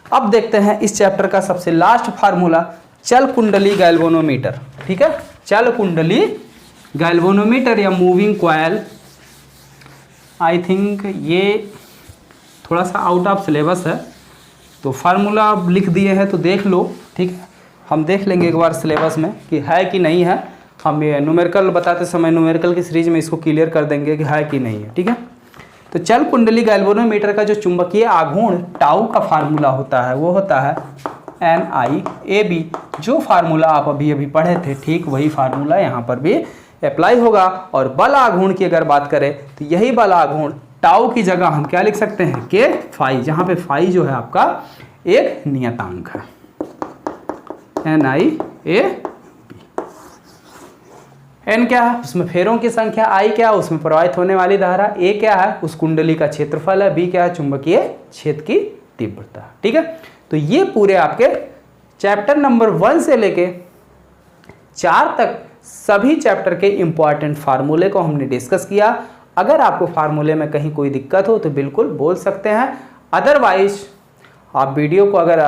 अब देखते हैं इस चैप्टर का सबसे लास्ट फार्मूला, चल कुंडली गैल्वेनोमीटर। ठीक है, चल कुंडली गैल्वेनोमीटर या मूविंग कॉइल। आई थिंक ये थोड़ा सा आउट ऑफ सिलेबस है, तो फार्मूला लिख दिए हैं तो देख लो। ठीक है, हम देख लेंगे एक बार सिलेबस में कि है कि नहीं है। हम ये न्यूमेरिकल बताते समय न्यूमेरिकल की सीरीज में इसको क्लियर कर देंगे कि है कि नहीं है। ठीक है, तो चल कुंडली गैल्वेनोमीटर का जो चुंबकीय आघूर्ण टाउ का फार्मूला होता है वो होता है NIAB। जो फार्मूला आप अभी अभी पढ़े थे, ठीक वही फार्मूला यहाँ पर भी अप्लाई होगा। और बल आघूर्ण की अगर बात करें तो यही बल आघूर्ण टाउ की जगह हम क्या लिख सकते हैं, के फाई, जहाँ पे फाई जो है आपका एक नियतांक है, NIAB। N क्या है, उसमें फेरों की संख्या, I क्या है, उसमें प्रवाहित होने वाली धारा, A क्या है, उस कुंडली का क्षेत्रफल है, B क्या है, चुंबकीय क्षेत्र की तीव्रता। ठीक है, तो ये पूरे आपके चैप्टर नंबर 1 से लेके 4 तक सभी चैप्टर के इंपॉर्टेंट फार्मूले को हमने डिस्कस किया। अगर आपको फार्मूले में कहीं कोई दिक्कत हो तो बिल्कुल बोल सकते हैं, अदरवाइज आप वीडियो को अगर